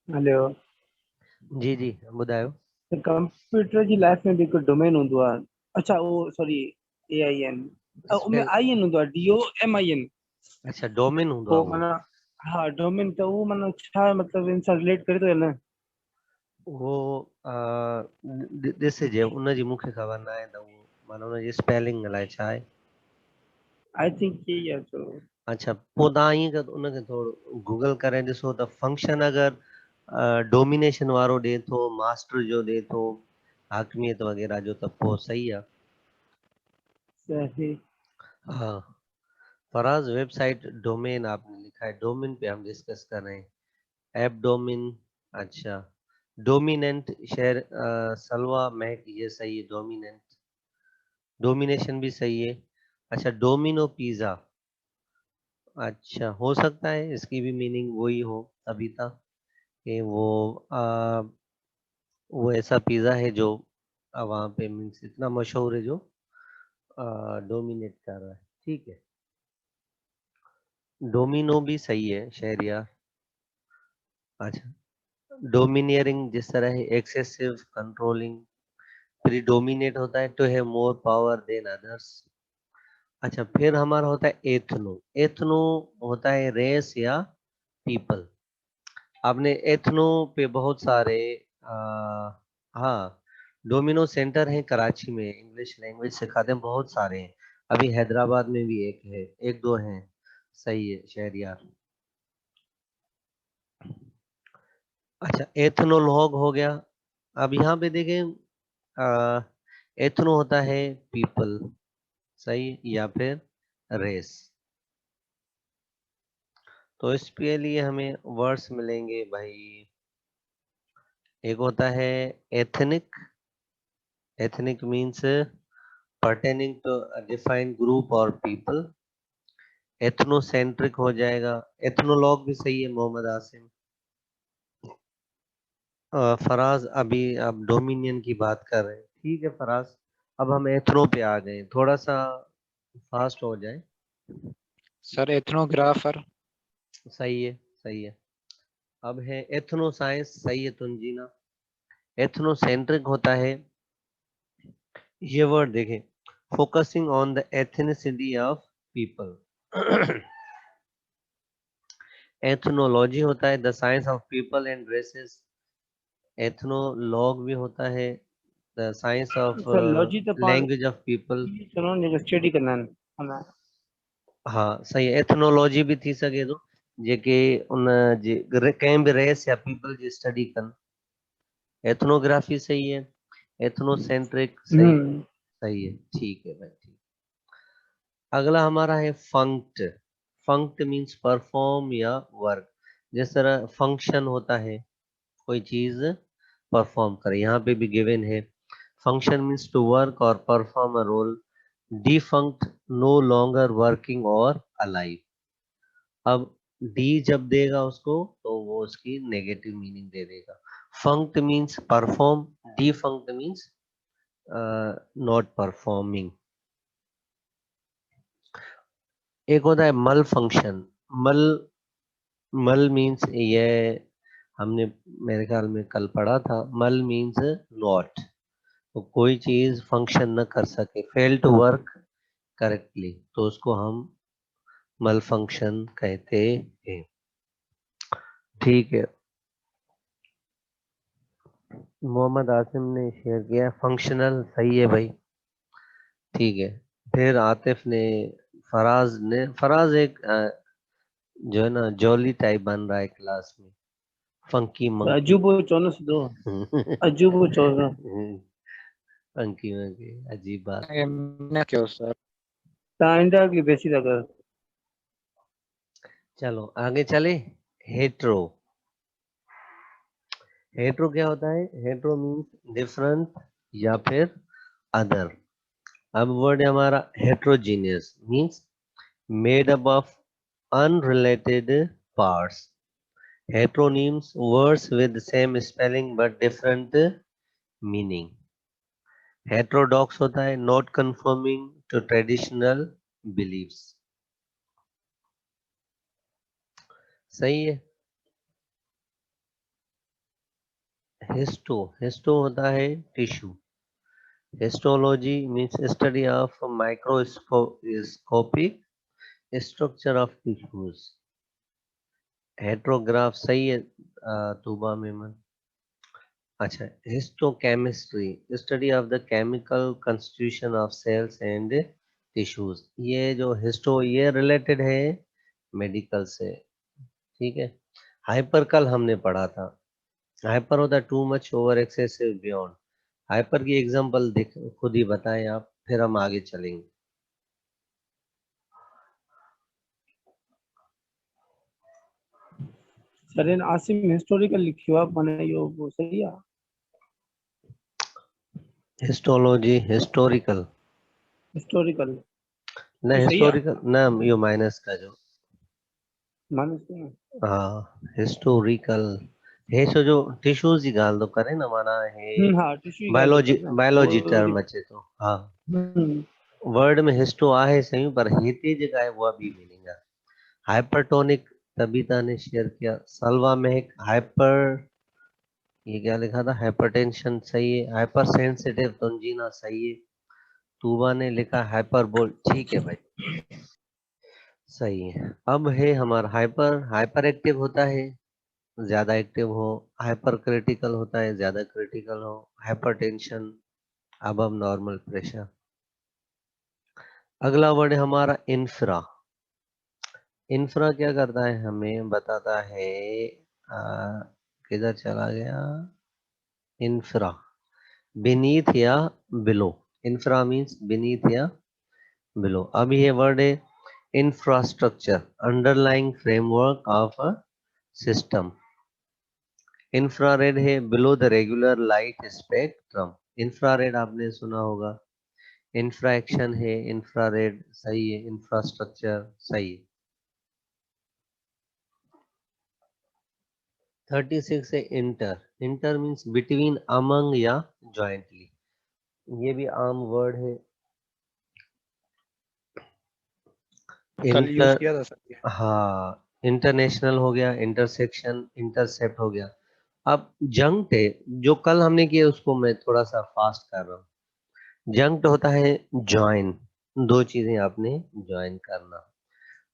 हेलो, जी जी ॿुधायो। त कंप्यूटर जी लाइफ में भी हिकु डोमेन हूंदो आहे। अच्छा उहो सॉरी AIN, उनमें स्पेल, IN हूंदो आहे, DOMIN। अच्छा डोमिन हूंदो पोइ आहे उहो। माना हा डोमेन, त उहो माना छा मतिलबु इन सां रिलेट करे थो या न? उहो ॾिसिजे, उनजी मूंखे ख़बर न आहे त उहो माना उनजी स्पेलिंग अलाए छा आहे। आई थिंक ये आहे जो। अच्छा, पोइ तव्हां ईअं कयो, उनखे थोरो गूगल करे ॾिसो त फंक्शन अगरि डोमिनेशन वारो ॾिए थो, मास्टर जो ॾिए थो, हाकमियत वग़ैरह जो, त पोइ सही आहे। सही। हाँ, फराज वेबसाइट डोमेन आपने लिखा है, डोमेन पे हम डिस्कस कर रहे हैं। ऐप डोमेन, अच्छा डोमिनेंट शेयर, सलवा महक, ये सही है, डोमिनेंट। डोमिनेशन भी सही है। अच्छा डोमिनो पिज्जा, अच्छा हो सकता है इसकी भी मीनिंग वही हो अभी तक, कि वो ऐसा पिज्जा है जो वहाँ पे मीन्स इतना मशहूर है जो डोमिनेट कर रहा है। ठीक है, डोमिनो भी सही है शहरियार। अच्छा डोमिनियरिंग जिस तरह है, एक्सेसिव, कंट्रोलिंग। प्रीडोमिनेट होता है to have more power than others. अच्छा फिर हमारा होता है एथनो। एथनो होता है रेस या पीपल। आपने एथनो पे बहुत सारे आ, हाँ, डोमिनो सेंटर है कराची में, इंग्लिश लैंग्वेज सिखाते हैं, बहुत सारे हैं। अभी हैदराबाद में भी एक है, एक दो हैं। सही है शहरियार। अच्छा एथनोलॉग हो गया। अब यहाँ पे देखें, एथनो होता है पीपल, सही, या फिर रेस। तो इसके लिए हमें वर्ड्स मिलेंगे भाई। एक होता है ethnic. Ethnic means pertaining to a defined group or people। Ethnocentric हो जाएगा। एथनोलॉग भी सही है मोहम्मद आसिम। फराज अभी अब डोमिनियन की बात कर रहे हैं, ठीक है फराज। अब हम एथनो पे आ गए, थोड़ा सा फास्ट हो जाए। सर एथनोग्राफर। सही है, सही है। अब है एथनो साइंस, सही है तुंजीना। एथनोसेंट्रिक होता है, ये वर्ड देखें, focusing on the ethnicity of people. Ethnology होता है the science of people and races. Ethnologue भी होता है the science of sir logy त पाण लैंग्वेज ऑफ पीपल। चवणो जेको स्टडी कंदा आहिनि अञा। हाँ सही है, एथनोलॉजी भी थी सके थो, जेके उन जे कंहिं बि रेस या पीपल जी स्टडी कनि। एथनोग्राफी सही है। एथनोसेंट्रिक सही, सही है, ठीक है भाई, ठीक। अगला हमारा है फंक्ट। फंक्ट मीन्स परफॉर्म या वर्क। जिस तरह फंक्शन होता है, कोई चीज परफॉर्म करे, यहाँ पे भी गिवन है। फंक्शन मीन्स टू वर्क और perform a role. Defunct, no longer working और अलाइव। अब डी जब देगा उसको तो वो उसकी नेगेटिव मीनिंग दे देगा। Funct means perform, defunct means not performing. एक होता है मल फंक्शन। मल, मल मीन्स ये हमने मेरे ख्याल में कल पढ़ा था। मल मीन्स नॉट, तो कोई चीज फंक्शन न कर सके, फेल टू वर्क करेक्टली, तो उसको हम मल फंक्शन कहते हैं। ठीक है, मोहम्मद आसिम ने शेयर किया फंक्शनल, सही है भाई, ठीक है। फिर आतिफ ने फराज एक जो है ना जॉली टाइप बन रहा है क्लास में, फंकी मंकी। अजूबो चौनस दो अजूबो चौनस फंकी मंकी अजीब बात। मैं क्यों सर? तांडा की बेसी लगा। चलो आगे चले। हेट्रो, हेट्रो क्या होता है? हेट्रो मीन्स डिफरेंट या फिर अदर। अब वर्ड है हमारा heterogeneous, means made up of unrelated parts. Heteronyms words with same spelling but different meaning. Heterodox होता है not conforming to traditional believes. सही है। हिस्टो, हिस्टो होता है tissue. Histology means study of microscopic structure of tissues. Heterograph सही है तूबा मेमन। अच्छा, histochemistry study of the chemical constitution of cells and tissues. ये जो हिस्टो ये रिलेटेड है मेडिकल से, ठीक है। हाइपर कल हमने पढ़ा था। हाइपर होता है too much, over, excessive, beyond. Hyper की एग्जांपल देख खुद ही बताएं आप, फिर हम आगे चलेंगे। सर इन आसिम हिस्टोरिकल लिखियो आप माने यो वो सही है। हिस्टोलॉजी हिस्टोरिकल हिस्टोरिकल ना, ये सही है हिस्टोरिकल ना, यो माइनस का जो, माने सही है। हाँ हिस्टोरिकल। हे सो जो टिश्यूज ही गाल दो करे ना, माना है हाँ टिश्यू की गल बायोलॉजी, करना बायोलॉजी और टर्म अचे तो हाँ। हम्म, वर्ड में हिस्टो आहे सही, पर हेते जगह है वो भी मीनिंग है। हाइपरटोनिक तबीता ने शेयर किया। सलवा महक हाइपर, ये क्या लिखा था? हाइपरटेंशन सही है। हाइपर सेंसिटिव तंजीना सही है। तूबा ने लिखा हाइपरबोल, ठीक है भाई सही है। अब है हमारा हाइपर, हाइपर एक्टिव होता है ज्यादा एक्टिव हो। हाइपर क्रिटिकल होता है ज्यादा क्रिटिकल हो। Hypertension above normal pressure. अगला वर्ड है हमारा इंफ्रा। इंफ्रा क्या करता है? हमें बताता है किधर चला गया? इंफ्रा beneath या below। इंफ्रा मीन्स beneath या below। अब ये वर्ड है infrastructure, underlying framework of a system. Infrared है below the regular light spectrum. Infrared आपने सुना होगा। इंफ्राएक्शन है इंफ्रारेड सही है। इंफ्रास्ट्रक्चर सही है। 36 है inter. Inter means between, among या जॉइंटली। ये भी आम वर्ड है। कल यूज इंटर, किया था सर ये। हाँ इंटरनेशनल हो गया, इंटरसेक्शन, इंटरसेप्ट हो गया। अब जंक्ट है जो कल हमने किया, उसको मैं थोड़ा सा फास्ट कर रहा हूँ। जंक्ट होता है ज्वाइन, दो चीजें आपने ज्वाइन करना।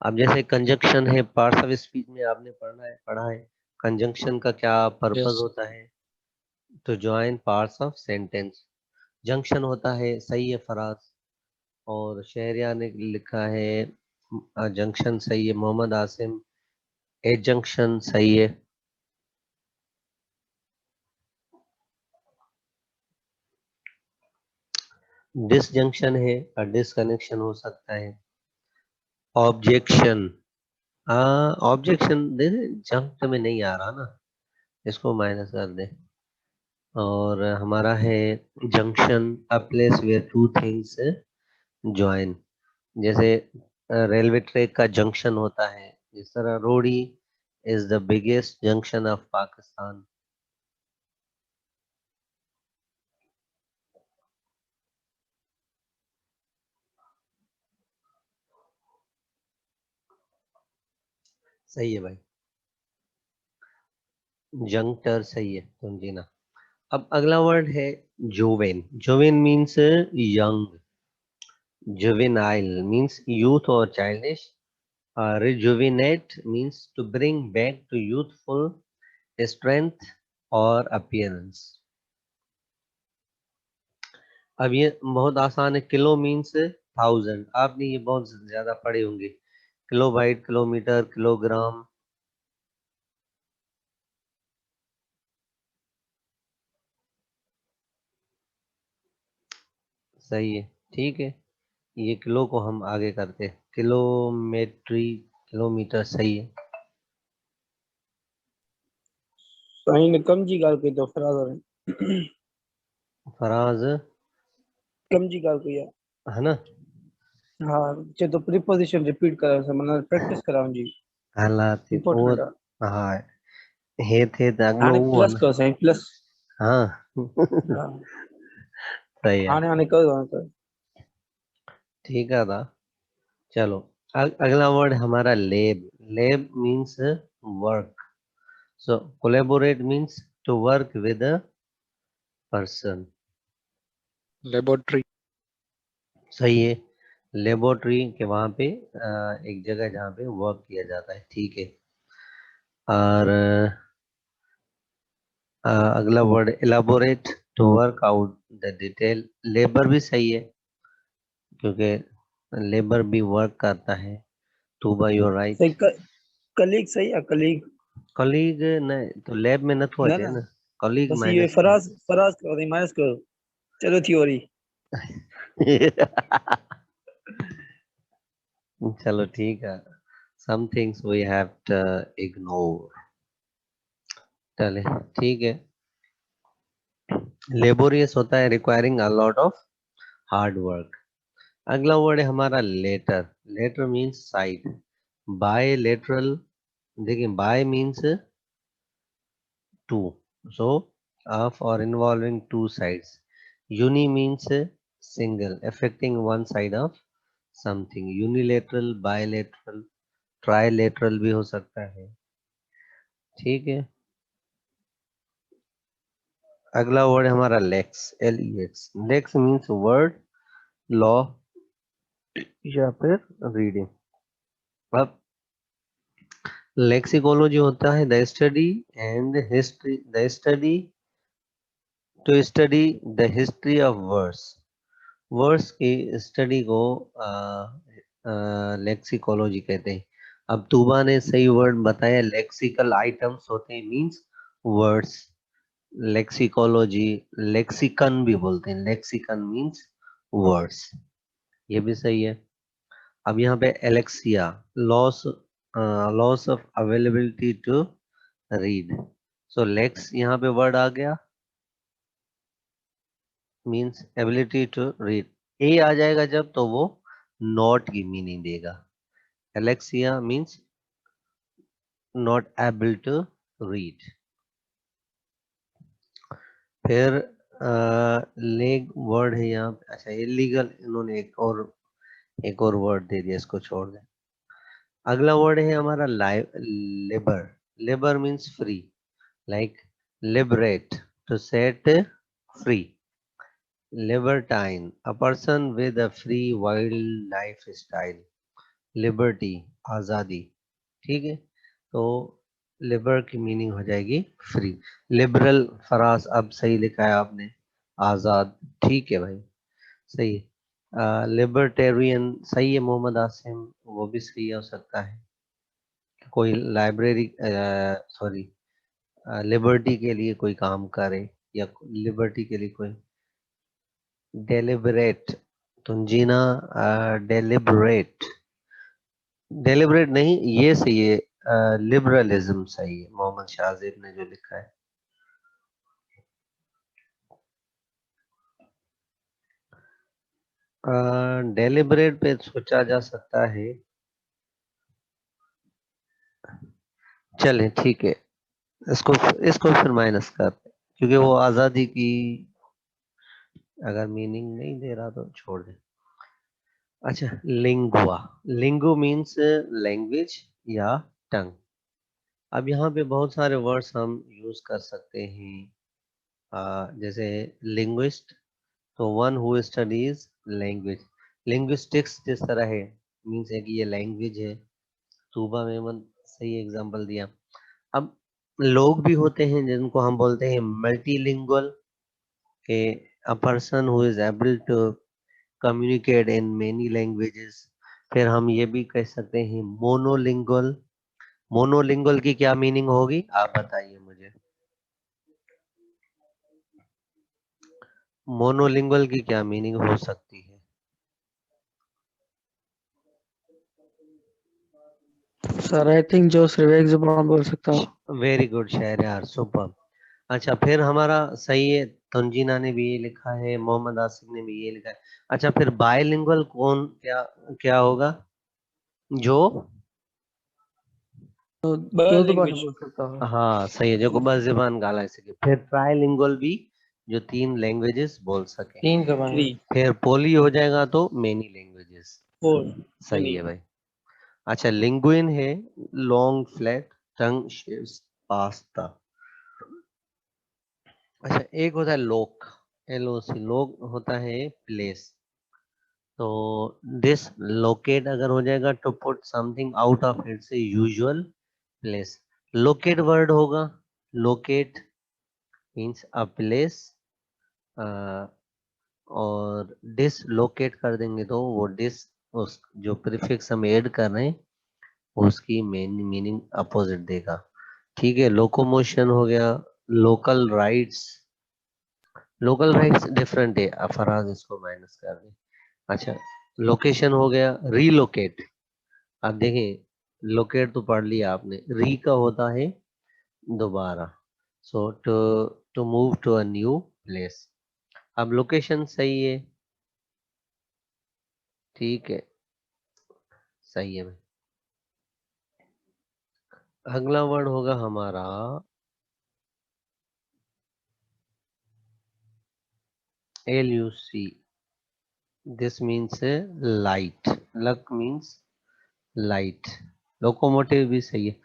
अब जैसे कंजंक्शन है, पार्ट्स ऑफ स्पीच में आपने पढ़ा है कंजंक्शन का क्या पर्पस यस। होता है? तो join parts of sentence. Junction होता है सही है फराज। और शहरिया ने लिखा है जंक्शन सही है। मोहम्मद आसिम एजंक्शन सही है। डिसजंक्शन है और डिसकनेक्शन हो सकता है। ऑब्जेक्शन, ऑब्जेक्शन दे दे, जंक्ट में नहीं आ रहा ना, इसको माइनस कर दे। और हमारा है junction, a place where two things join. जैसे रेलवे ट्रैक का जंक्शन होता है, इस तरह Rohri is the biggest junction of Pakistan. सही है भाई, जंक्टर सही है समझिना। अब अगला वर्ड है juven. Juven means young. Juvenile means youth और childish. rejuvenate means to bring back to youthful strength or appearance। अब ये बहुत आसान है। किलो मीन्स 1000, आपने ये बहुत ज्यादा पढ़े होंगे, किलोबाइट, किलोमीटर, किलोग्राम। सही है, ठीक है, ये किलो को हम आगे करते हैं, किलोमेट्री, किलोमीटर, सही है। साईं ने कम जी ॻाल्हि कई अथव फराज़ फराज, कम जी ॻाल्हि कई आहे। है ना, हा, चए तो प्रीपोजिशन रिपीट करायो, माना प्रैक्टिस कराऊं जी, हालात वो, इंपॉर्टेंट आहे। हाँ, हे थे त अॻिलो हाणे उहो प्लस न, कयो साईं, प्लस। हाँ। हा, सही है, हाणे कयो हाणे ठीक है था। चलो, अगला वर्ड हमारा lab. Lab means work, so collaborate means to work with a person. Laboratory. सही है, लेबोरेटरी के वहां पे एक जगह जहाँ पे वर्क किया जाता है, ठीक है। और अगला word elaborate, to work out the detail. Labour भी सही है, क्योंकि लेबर भी वर्क करता है। टू बाय योर सही। राइट। कलीग सही आहे, कलीग। कॉलीग न तो लैब में न थो न अचे न न, कॉलीग बस इहो माइनस फराज़ फराज़ कयो साईं, माइनस कयो। चलो थी वरी। चलो ठीक है, some things we have to ignore। चले, ठीक है। लेबोरियस होता है, requiring a lot of hard work. अगला वर्ड है हमारा later. Later means side. Bilateral, देखिए bi means two, so of or involving two sides। Uni means single, affecting one side of something। Unilateral, bilateral, trilateral भी हो सकता है, ठीक है। अगला वर्ड हमारा lex, LEX। Lex means word, law या फिर रीडिंग। अब लेक्सिकोलॉजी होता है the study and history, the study to study the history of words. Words की स्टडी को लेक्सिकोलॉजी कहते हैं। अब तूबा ने सही वर्ड बताया, लेक्सिकल आइटम्स होते हैं, मींस वर्ड्स। लेक्सिकोलॉजी, लेक्सिकन भी बोलते हैं, लेक्सिकन मींस वर्ड्स, ये भी सही है। अब यहाँ पे alexia, loss, loss of availability to read. So lex यहाँ पे वर्ड आ गया, means ability to read. A आ जाएगा जब, तो वो नॉट की मीनिंग देगा। Alexia means not able to read. फिर लेग वर्ड है यहाँ पे, अच्छा इलीगल, इन्होंने एक और वर्ड दे दिया, इसको छोड़ दें। अगला वर्ड है हमारा liber. Liber means free, like liberate, to set free. Libertine, a person with a free wild lifestyle. Liberty, आज़ादी, ठीक है। तो लिबर की मीनिंग हो जाएगी फ्री। लिबरल, फराज अब सही लिखा है आपने, आज़ाद, ठीक है भाई, सही है। लिबर्टेरियन सही है, मोहम्मद आसिम, वो भी सही हो सकता है। कोई लाइब्रेरी, सॉरी, लिबर्टी के लिए कोई काम करे, या लिबर्टी के लिए कोई डेलिबरेट, तुंजीना, डेलिबरेट, डेलिबरेट नहीं, ये सही है, लिबरलिज्म सही है, मोहम्मद शाजिब ने जो लिखा है। डेलिबरेट पे सोचा जा सकता है, चले ठीक है, इसको इसको फिर माइनस करते हैं, क्योंकि वो आज़ादी की अगर मीनिंग नहीं दे रहा तो छोड़ दे। अच्छा, लिंगुआ, लिंगु मीन्स लैंग्वेज या टंग। अब यहाँ पे बहुत सारे वर्ड्स हम यूज कर सकते हैं, जैसे लिंग्विस्ट, तो one who studies language. Linguistics जिस तरह है, मीन्स है कि ये लैंग्वेज है। तूबा मेमन सही एग्जांपल दिया। अब लोग भी होते हैं जिनको हम बोलते हैं मल्टीलिंगुअल, के a person who is able to communicate in many languages. फिर हम ये भी कह सकते हैं मोनोलिंगुअल। मोनोलिंगुअल की क्या मीनिंग होगी आप बताइए मुझे। मोनोलिंगुअल की क्या मीनिंग हो सकती है? सर आई थिंक जो सिर्फ एक जुबान बोल सकता हो। Very good Shahryar, super. अच्छा फिर हमारा सही है, तंजीना ने भी ये लिखा है, मोहम्मद आसिफ ने भी ये लिखा है। अच्छा फिर बायलिंगुअल कौन क्या क्या होगा? जो दो जुबान बोल सकता हो। हाँ सही है, जो बस जुबान गाला सके। फिर ट्राइलिंगुअल भी, जो 3 लैंग्वेजेस बोल सके। 3 जुबान। फिर पोली हो जाएगा तो मेनी लैंग्वेजेस। 4 सही है भाई। अच्छा लिंगुइन है, लॉन्ग फ्लैट टंग शेप्स पास्ता। अच्छा एक होता है लोक, LOC, लोक होता है प्लेस। तो दिस लोकेट अगर हो जाएगा to put something out of its usual place. Locate word होगा, लोकेट मीन्स अ प्लेस, और डिसलोकेट कर देंगे तो वो डिस, उस जो प्रीफिक्स हम ऐड कर रहे हैं उसकी मेन मीनिंग अपोजिट देगा। ठीक है, लोकोमोशन हो गया, local rights. Local rights different है, फराज इसको माइनस कर दे। अच्छा लोकेशन हो गया, रीलोकेट। अब देखें, लोकेट तो पढ़ लिया आपने, री का होता है दोबारा। So to move to a new place. अब लोकेशन सही है, ठीक है, सही है भाई। अगला वर्ड होगा हमारा LUC। This means light. Luck means light. Locomotive भी सही है।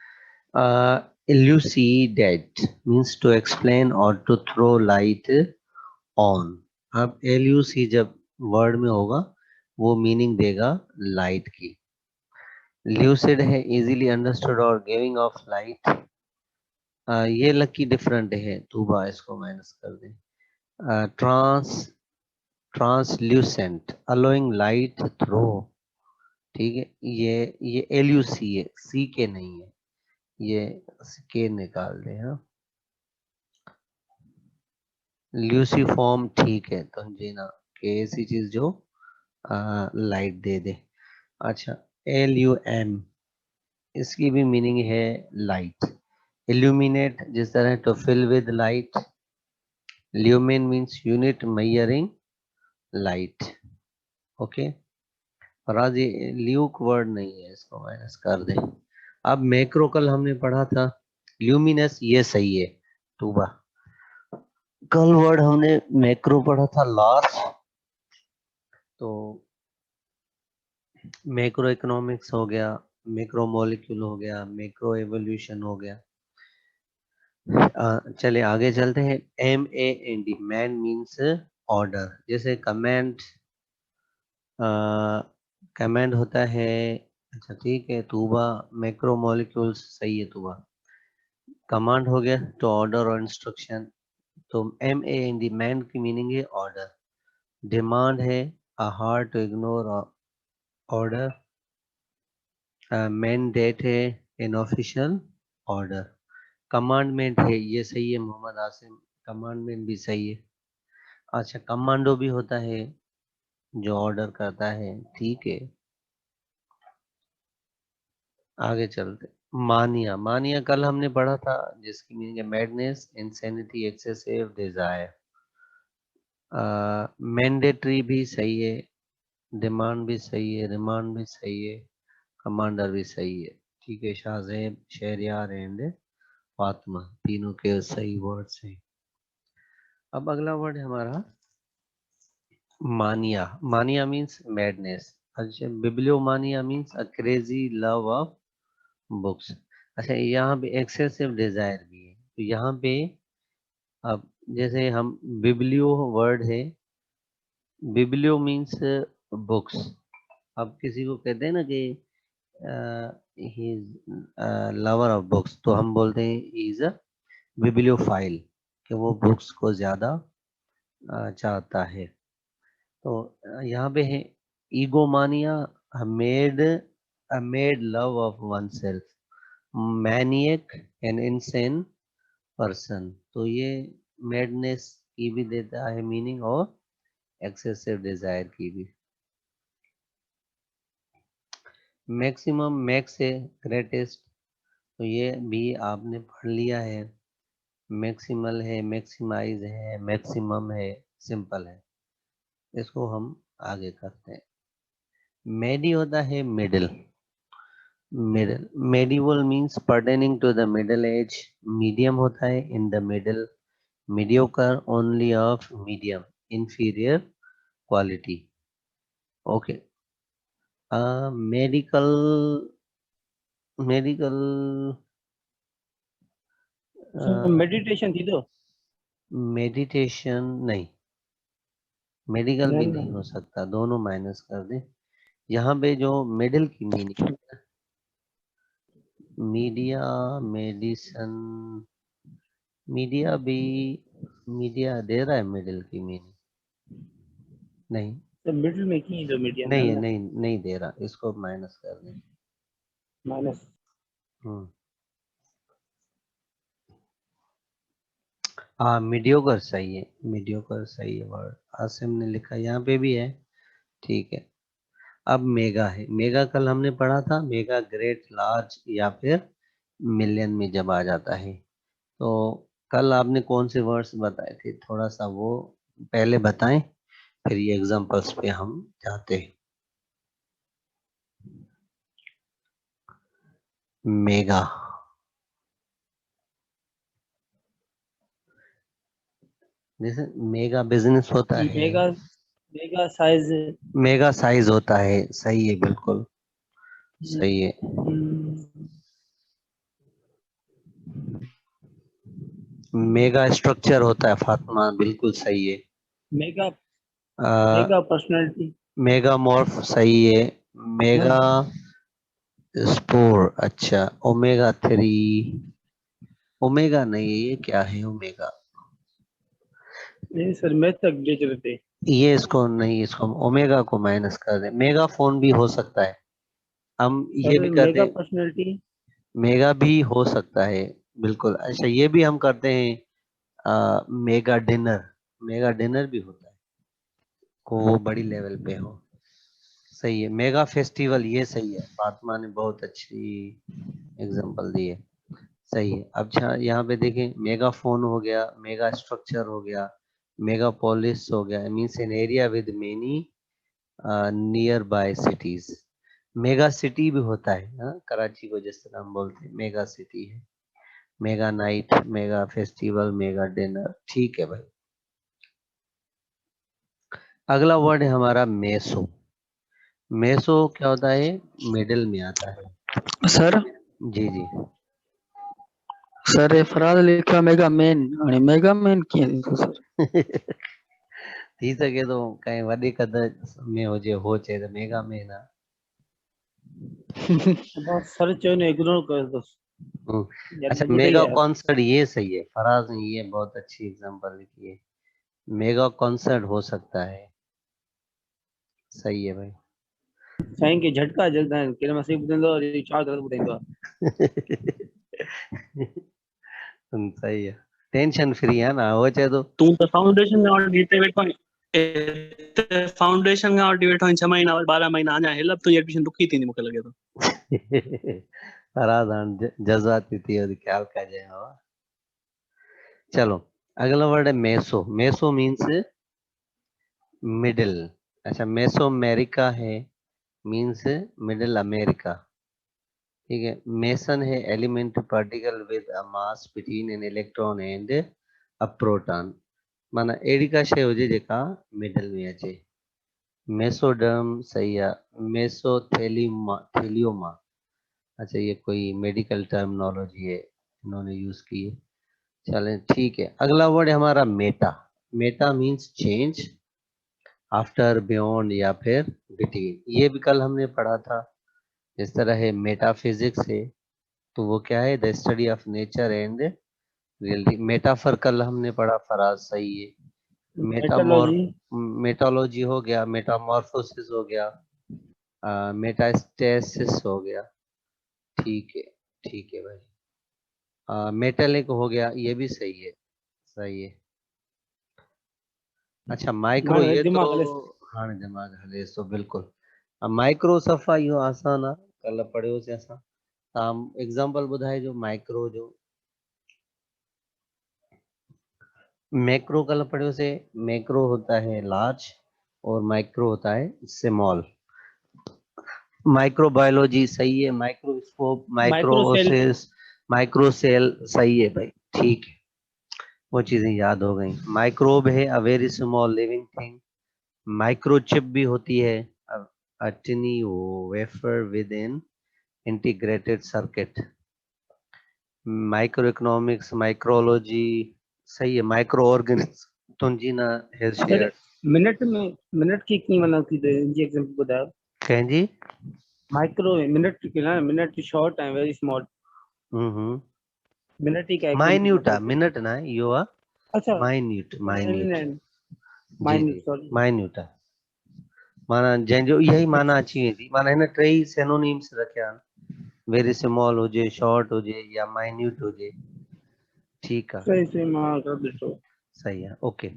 elucidate means to explain or to throw light on। अब LUC जब वर्ड में होगा वो मीनिंग देगा लाइट की। ल्यूसिड है, इजीली अंडरस्टूड और गिविंग ऑफ लाइट। ये लकी डिफरेंट है, तूबा इसको माइनस कर दे। Translucent, allowing light through. ठीक है, ये LUC है, CK नहीं है, ये के निकाल दे। हाँ ल्यूसीफॉर्म ठीक है तंजीना, के ऐसी चीज जो लाइट दे दे। अच्छा LUM, इसकी भी मीनिंग है लाइट। इल्यूमिनेट जिस तरह to fill with light. Lumen means unit measuring light. Okay, Faraz ये ल्यूक वर्ड नहीं है, इसको माइनस कर दे। अब मैक्रो कल हमने पढ़ा था, ल्यूमिनस ये सही है तूबा। कल वर्ड हमने मैक्रो पढ़ा था लार्ज, तो मैक्रो इकोनॉमिक्स हो गया, मैक्रो मॉलिक्यूल हो गया, मैक्रो एवोल्यूशन हो गया। चले आगे चलते हैं। MAND, man means order. जैसे कमेंट, कमेंट होता है। अच्छा ठीक है तूबा, मैक्रो मॉलिक्यूल्स सही है तूबा। कमांड हो गया टू ऑर्डर और इंस्ट्रक्शन। तो MAND मैन की मीनिंग है ऑर्डर। डिमांड है a hard to ignore order। Mandate है an official order। कमांडमेंट है, ये सही है मोहम्मद आसिम, कमांडमेंट भी सही है। अच्छा कमांडो भी होता है जो ऑर्डर करता है, ठीक है। आगे चलते, मानिया। मानिया कल हमने पढ़ा था, जिसकी मीनिंग है madness, insanity, excessive desire. Mandatory भी सही है, डिमांड भी सही है, रिमांड भी सही है, कमांडर भी सही है। ठीक है, शाहजेब, शहरियार एंड फातिमा, तीनों के सही वर्ड्स हैं। अब अगला वर्ड है हमारा मानिया। मानिया मीन्स मैडनेस। अच्छा bibliomania means a crazy love of books. अच्छा यहाँ पे एक्सेसिव डिजायर भी है, तो यहाँ पे अब जैसे हम बिब्लियो वर्ड है, बिब्लियो मीन्स बुक्स। अब किसी को कहते हैं ना कि he is lover of books, तो हम बोलते हैं ही इज अ बिब्लियोफाइल, कि वो बुक्स को ज्यादा चाहता है। तो यहाँ पे है egomania, mad love of oneself, maniac an insane person. तो ये मैडनेस की भी देता है मीनिंग और एक्सेसिव डिजायर की भी। मैक्सिमम, मैक्स है ग्रेटेस्ट, तो ये भी आपने पढ़ लिया है। मैक्सिमल है, मैक्सिमाइज है, मैक्सिमम है, सिंपल है। इसको हम आगे करते हैं। मेडी होता है middle, middle, medieval means pertaining to the middle age. Medium होता है in the middle, mediocre only of medium, inferior quality. Okay, medical, medical meditation थी तो मेडिटेशन नहीं, मेडिकल भी नहीं नहीं ना। हो सकता, दोनों माइनस कर दे। यहाँ पे जो मिडिल की मीनिंग, मीडिया, मेडिसन, मीडिया भी, मीडिया दे रहा है मिडिल की मीनिंग, नहीं तो मिडिल में की जो मीडियम नहीं है नहीं नहीं दे रहा, इसको माइनस कर दे। माइनस। हाँ, मीडियोकर सही है, मीडियोकर सही है वर्ड, आसिम ने लिखा, यहाँ पे भी है, ठीक है। अब मेगा है, मेगा कल हमने पढ़ा था, मेगा ग्रेट, लार्ज या फिर मिलियन में जब आ जाता है। तो कल आपने कौन से वर्ड्स बताए थे, थोड़ा सा वो पहले बताएं, फिर ये एग्जांपल्स पे हम जाते हैं। मेगा, जैसे मेगा बिजनेस होता है, mega, mega size. Mega size होता है, सही है, बिल्कुल सही है। मेगा स्ट्रक्चर होता है, फातिमा बिल्कुल सही है। Mega, mega personality. Mega morph सही है। मेगा स्पोर, अच्छा, ओमेगा 3, ओमेगा नहीं है, ये क्या है ओमेगा, नहीं सर, मैथ तक बेच रहे थे। ये इसको नहीं, इसको ओमेगा को माइनस कर दे। मेगा फोन भी हो सकता है, हम ये सर भी करते मेगा हैं, पर्सनालिटी। मेगा भी हो सकता है, बिल्कुल। अच्छा, ये भी हम करते हैं, मेगा डिनर, मेगा डिनर भी होता है, को वो बड़ी लेवल पे हो, सही है। मेगा फेस्टिवल, ये सही है, फातिमा ने बहुत अच्छी एग्जांपल दी है, सही है। अब यहाँ पे देखें, मेगा फोन हो गया, मेगा स्ट्रक्चर हो गया, मेगा पॉलिस हो गया, means an area with many near by cities. Mega city भी होता है, कराची को जिस तरह हम बोलते हैं मेगा सिटी है। Mega night, mega festival, mega dinner, ठीक है भाई। अगला वर्ड है हमारा मेसो। मेसो क्या होता है, मिडिल में आता है। सर जी जी, सर फराज लिखा मेगा मैन आणि मेगा मैन कीअं थींदो सर? थी सके तो कहीं वॾी क़दर में हुजे, हो चए त मेगा में ना। बस सर चो ने इग्नोर कर दो यार, अच्छा, मजे मेगा है। कॉन्सर्ट, ये सही है, फराज ने ये बहुत अच्छी एग्जांपल लिखी है, मेगा कॉन्सर्ट हो सकता है, सही है भाई। साईं के झटका जगदा आहिनि, केॾी महिल सही ॿुधाईंदो और चार ग़लति ॿुधाईंदो आहे। सही है, टेंशन फ्री है ना, हो चाहे तो। तू त फाउंडेशन में और जीते वेठो आहीं, फाउंडेशन में और वेठो आहीं 6 महीना और 12 महीना अञा हिलब तुंहिंजी एडमिशन रुकी थींदी मूंखे लॻे थो। फराज हाणे जज़्बाती थी वियो, ख्याल कजांइ हवा। चलो, अगला वर्ड है मेसो। Meso means middle. अच्छा, मेसो अमेरिका है, मीन्स मिडिल अमेरिका, ठीक है। मेसन है element particle with a mass between an electron and a proton, माना अहिड़ी का शइ हुजे जेका मिडिल में अचे। मेसोडर्म सही है। मेसोथेलियोमा, थेलियोमा, अच्छा ये कोई मेडिकल टर्मिनोलॉजी है, इन्होंने यूज की है, चलें ठीक है। अगला वर्ड है हमारा Meta. Meta means change, after, beyond या फिर बिटवीन, ये भी कल हमने पढ़ा था। इस तरह है मेटाफिजिक्स है, तो वो क्या है, the study of nature and reality. Metaphor कल हमने पढ़ा, फराज सही है। मेटालॉजी मेटालॉजी हो गया, मेटामॉर्फोसिस हो गया, मेटास्टेसिस हो गया। ठीक है भाई। मेटालिक हो गया, ये भी सही है, सही है। अच्छा माइक्रो, हाँ ये दिमाग हले तो हाँ दिमाग हले तो बिल्कुल। माइक्रो सफ़ा इहो आसान आहे, कल पढ़ियोसीं असां। तव्हां एग्जाम्पल ॿुधाइजो माइक्रो जो। मैक्रो कल पढ़ो से, मैक्रो होता है लार्ज और माइक्रो होता है स्मॉल। माइक्रोबायोलॉजी सही है, माइक्रोस्कोप, माइक्रो सेल माइक्रोसिस, माइक्रोसेल सही है भाई, ठीक है, वो चीजें याद हो गई। माइक्रोब है a very small living thing. Microchip भी होती है, a tiny wafer within integrated circuit। Microeconomics, micrology सही है। माइक्रो ऑर्गेनिज्म तुंजीना हेल्थ सर शेयर। मिनट की इतनी मना थी जी एग्जांपल ॿुधायो। कंहिंजी? माइक्रो मिनट की ना, मिनट शॉर्ट है वेरी स्मॉल, मिनट ही का एग्जांपल माइन्यूट आहे, बताइए। मिनट ना आहे, इहो आहे अच्छा माइन्यूट, माइन्यूट। जी माइन्यूट जी सॉरी। माइन्यूट आहे, माना जंहिंजो इहा ई माना अची वेंदी। माना हिन टे ई सिनोनिम्स रखिया आहिनि, वेरी स्मॉल हुजे, शॉर्ट हुजे या माइन्यूट हुजे। ठीकु आहे, सही सही मां कर ॾिठो। सही आहे, ओके।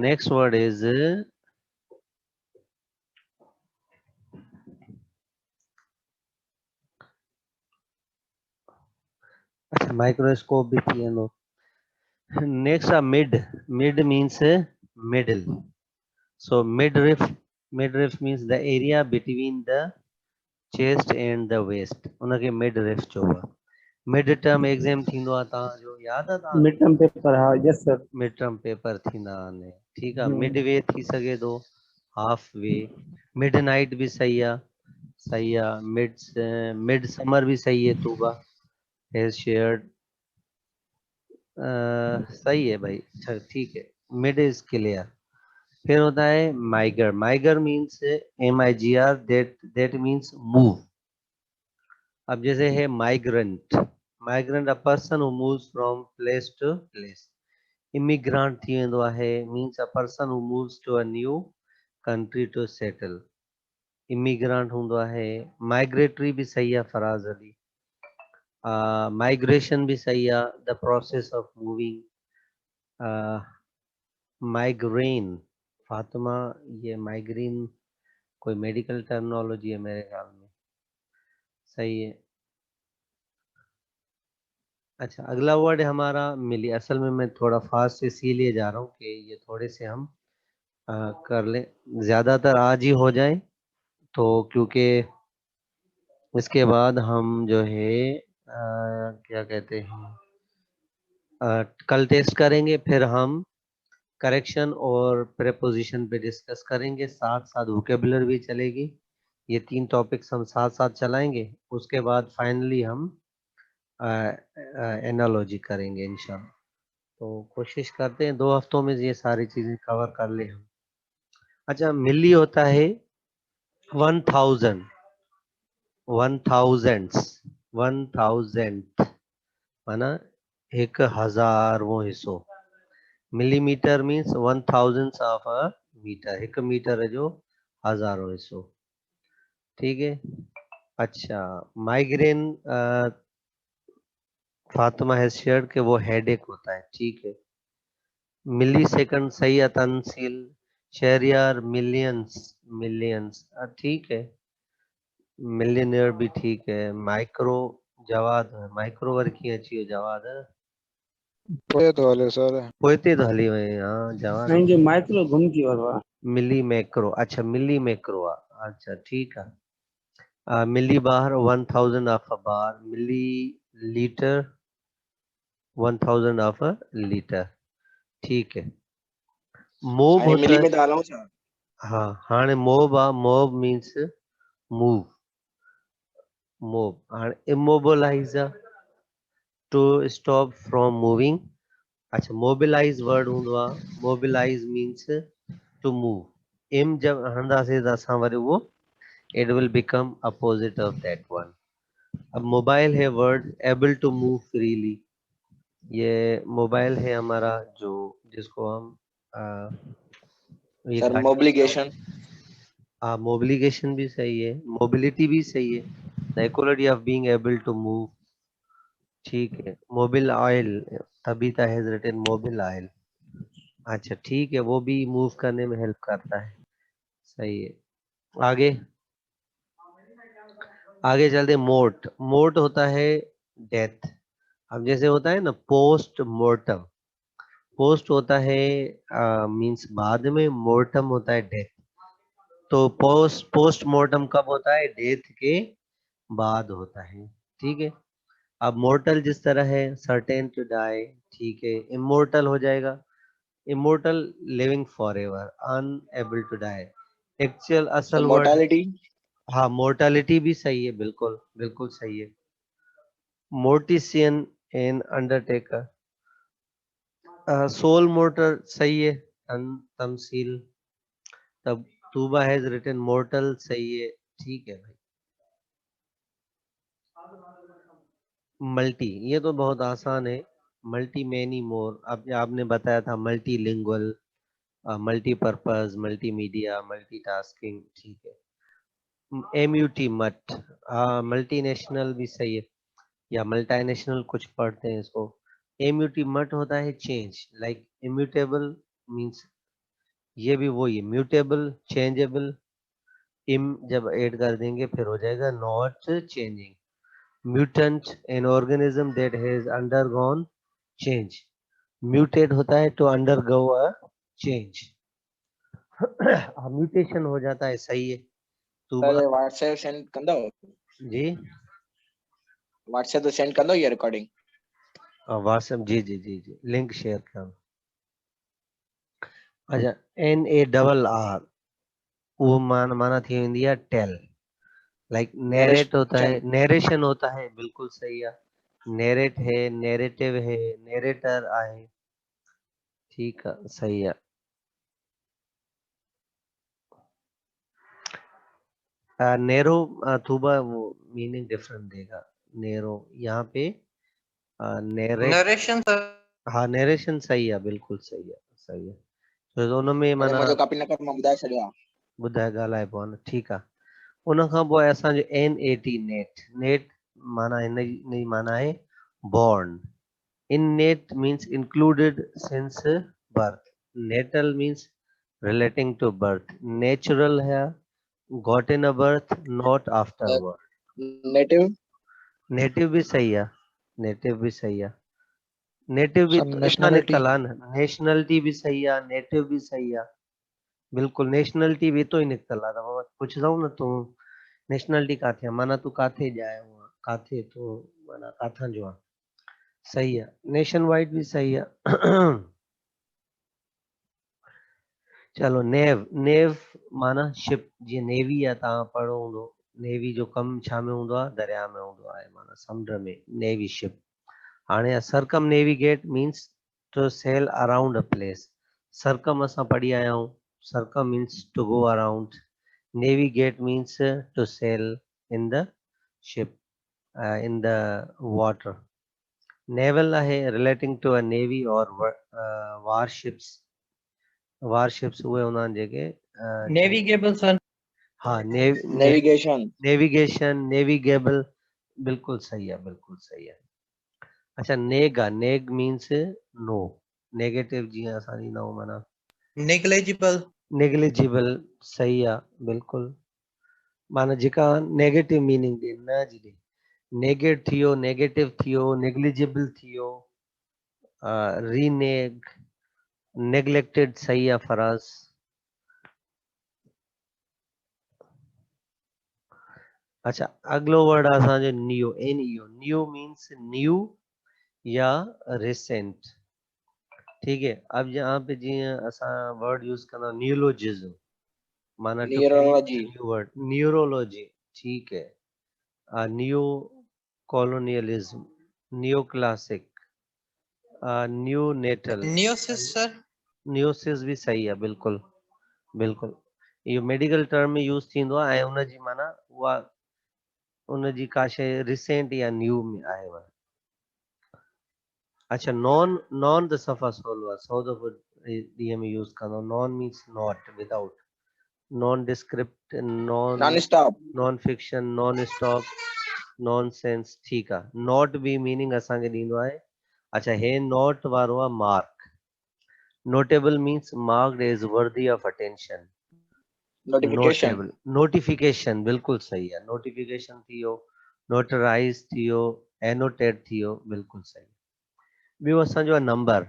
नेक्स्ट वर्ड इज अच्छा माइक्रोस्कोप भी थी वेंदो। नेक्स्ट आहे mid. Mid means middle. So midriff means the area between the chest and the waist, उनखे midriff चइबो आहे। मिड टर्म एग्जाम थींदो आहे तव्हांजो, यादि आहे तव्हांखे? मिड टर्म पेपर हाँ yes sir. Mid term paper थींदा आहिनि, ठीकु आहे। मिड वे थी सघे थो, हाफ वे। मिड नाइट भी सही आहे, सही आहे। मिड समर भी सही है, तूबा हैज शेयर्ड, सही है भाई, अच्छा ठीक है। Mid is clear. फिर होता है migr. Migr means MIGR, that means move. अब जैसे है migrant, migrant a person who moves from place to place. Immigrant थी वेंदो आहे, means a person who moves to a new country to settle. Immigrant हूंदो आहे। माइग्रेटरी भी सही आहे, फराज अली। माइग्रेशन भी सही आहे, the process of moving. Migraine, Fatima, ये माइग्रेन कोई मेडिकल टर्मिनोलॉजी है मेरे ख्याल में, सही है। अच्छा अगला वर्ड है हमारा मिली। असल में मैं थोड़ा फास्ट इसीलिए जा रहा हूँ कि ये थोड़े से हम कर लें, ज़्यादातर आज ही हो जाए तो, क्योंकि इसके बाद हम जो है क्या कहते हैं, कल टेस्ट करेंगे, फिर हम करेक्शन और प्रेपोजिशन पे डिस्कस करेंगे, साथ साथ वोकेबुलरी भी चलेगी। ये 3 टॉपिक्स हम साथ साथ चलाएंगे, उसके बाद फाइनली हम एनालॉजी करेंगे इंशाल्लाह। तो कोशिश करते हैं 2 हफ्तों में ये सारी चीज़ें कवर कर ले हम। अच्छा मिली होता है 1000, 1000 माना 1000वां हिस्सो। Millimetre means 1000 of a metre, 1 metre जो 1000वां हिस्सो, ठीक है। अच्छा माइग्रेन, फातिमा हैज शेयर्ड कि वो हेडेक होता है, ठीक है। मिली सेकंड सही है, तंसील। शहरियार मिलियंस, मिलियंस ठीक है। मिलियनियर भी ठीक है। माइक्रो, जवाद माइक्रो वर्की अची वियो जवाद, पोइ तो हले सर। पोइते तो हली वई, हाँ जवाद। नहीं जो माइक्रो घुम की बात हुआ। मिली मैक्रो, अच्छा मिली मैक्रो आहे, अच्छा ठीक है। Milli bar 1000 of a bar. Millilitre 1000 of a litre, ठीक है। मोब हाणे होता मिली है, में दाल छा? हाँ हाणे मोब आहे, मोब मीन्स मूव। मोब हाणे इमोबिलाइज आहे, टू स्टॉप फ्रॉम मूविंग। अच्छा मोबिलाइज वर्ड हूंदो आहे, मोबिलाइज मीन्स टू मूव। इम जब हणंदासीं त असां वरी उहो it will become opposite of that one। अब मोबाइल है word able to move freely, ये मोबाइल है हमारा जो जिसको हम ये सर गाड़ी मोबिलिगेशन। मोबिलिगेशन भी सही है, मोबिलिटी भी सही है, the equality of being able to move. ठीक है, Mobil oil, Tabitha has written Mobil oil. अच्छा ठीक है, वो भी मूव करने में हेल्प करता है, सही है। आगे आगे चलते, मोर्ट। मोर्ट होता है डेथ। अब जैसे होता है ना पोस्ट मोर्टम, पोस्ट होता है मींस बाद में, मोर्टम होता है डेथ। तो पोस्ट मोर्टम कब होता है? डेथ के बाद होता है, ठीक है। अब मोर्टल जिस तरह है, सर्टेन टू डाई, ठीक है। इमोर्टल हो जाएगा, immortal living for ever, unable to die. Actual sir असल वर्ड, मोर्टालिटी। हाँ मोर्टालिटी भी सही है, बिल्कुल बिल्कुल सही है। Mortician in undertaker, sole mortar सही है, तमसील। तब तूबा हैज रिटन मोर्टल, सही है, ठीक है भाई। मल्टी, ये तो बहुत आसान है, मल्टी मैनी मोर। अब आपने बताया था multi lingual, multipurpose, multimedia, multitasking, ठीक है। एमयूटी मट, मल्टीनेशनल भी सही है, या मल्टीनेशनल कुछ पढ़ते हैं इसको। एमयूटी मट होता है चेंज, लाइक इम्यूटेबल मींस, ये भी वही है, म्यूटेबल, चेंजेबल। इम जब ऐड कर देंगे फिर हो जाएगा not changing. Mutant, an organism that has undergone change. Mutate होता है to undergo a change. Mutation हो जाता है, सही है। तूबा सर व्हाट्सएप सेंड कंदो, जी, व्हाट्सएप तो सेंड कंदो ये रिकॉर्डिंग। व्हाट्सएप, जी जी जी जी, लिंक शेयर कर। अच्छा, NARR, वो माना थी इंडिया टेल, लाइक नैरेट होता है, नरेशन। नैरेशन होता है, बिल्कुल सही है। नैरेट है, नैरेटिव है, नैरेटर आहे, ठीक है, सही है। नेरो, थूबा वो मीनिंग डिफरेंट देगा। नेरो यहाँ पे नैरेट, नरेशन सर। हाँ नैरेशन सही है, बिल्कुल सही है, सही है। तो दोनों में अरे माना मुझे कॉपी न कर, मां ॿुधाए छॾियो आहे। ॿुधाए ॻाल्हाए पो न, ठीकु आहे। उन खां पोइ असांजो NAT, नेट। नेट माना हिन जी माना आहे born. Innate means included since birth. Natal means relating to birth. Natural है, got in a birth, not afterward. Native. Native भी सही है, native भी सही है। नेटिव भी सर तो इतना नेशनैलिटी। निकल आना, नेशनलिटी भी सही है, नेटिव भी सही है, बिल्कुल। नेशनलिटी भी तो ही निकल आ था, पूछ रहा हूँ ना तू नेशनलिटी काथे है, माना तू काथे जाए हुआ, काथे तो माना काथा जो आहे, सही है। नेशन वाइड भी सही है। चलो, नेव। नेव माना शिप, जीअं नेवी आहे, तव्हां पढ़ो हूंदो, नेवी जो कमु छा में हूंदो आहे? दरिया में हूंदो आहे, माना समुंड में, नेवी शिप। हाणे circumnavigate means to sail around a place. Circum असां पढ़ी आया आहियूं, circum means to go around, navigate means to sail in the ship, in the water. Naval आहे रिलेटिंग टू अ नेवी और warships. Warships उहे हूंदा आहिनि जेके नेविगेबल सर। हाँ नेविगेशन। नेविगेशन, नेविगेबल, बिल्कुल सही है, बिल्कुल सही है। अच्छा, नेग आहे, नेग मीन्स नो, नेगेटिव, जीअं असां ॾींदा आहियूं माना नेग्लेजिबल। नेग्लिजिबल, सही आहे, बिल्कुल। माना जेका नेगेटिव मीनिंग ॾे, न जी ॾे, नेगेट थियो, नेगेटिव थियो, नेग्लिजिबल थियो, रीनेग, नेग्लेक्टेड, सही आहे फराज। अच्छा, अगलो वर्ड आहे असांजो neo, NEO। Neo means new या रिसेंट, ठीक है। अब यहाँ पे जी असां वर्ड यूज करना न्यूरोलॉजिज्म, माना to create neurology. New word, neurology, ठीक है। New colonialism, new classic, new natal, neosis sir. Neosis भी सही है, बिल्कुल बिल्कुल। इहो मेडिकल टर्म में यूज थींदो आहे, ऐं उनजी माना उहा उनजी का शइ रिसेंट या न्यू में आहे। अच्छा नॉन नॉन द सफ़ा सोलवा सौ दफ़ो ॾींहं में यूज़ कंदो non means not without non describe non non stop non fiction non stop non sense ठीक आहे नॉट बि मीनिंग असांखे ॾींदो आहे अच्छा हे नॉट वारो आहे mark notable means marked is worthy of attention notification notable notification बिल्कुल सही है नोटिफिकेशन थी वियो नोटराइज थी वियो एनोटेट थी वियो बिल्कुल सही ॿियो असांजो आहे नंबर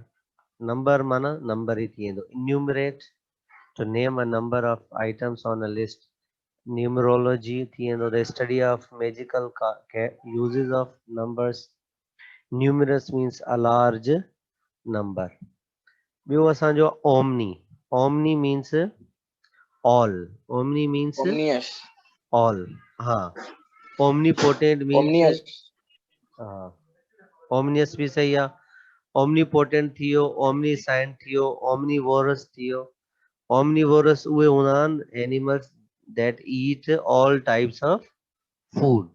नंबर माना नंबर ई थी वेंदो enumerate to name a number of items on a list numerology थी वेंदो the study of magical uses of numbers numerous means a large number ॿियो असांजो omni omni means all omni means omnious all हाँ omnipotent means omnious हाँ omnious भी सही आहे omnipotent थी वियो ओमनीसाइंट थी वियो ओमनीवोरस थी वियो ओमनीवोरस उहे हूंदा आहिनि animals that eat all types of food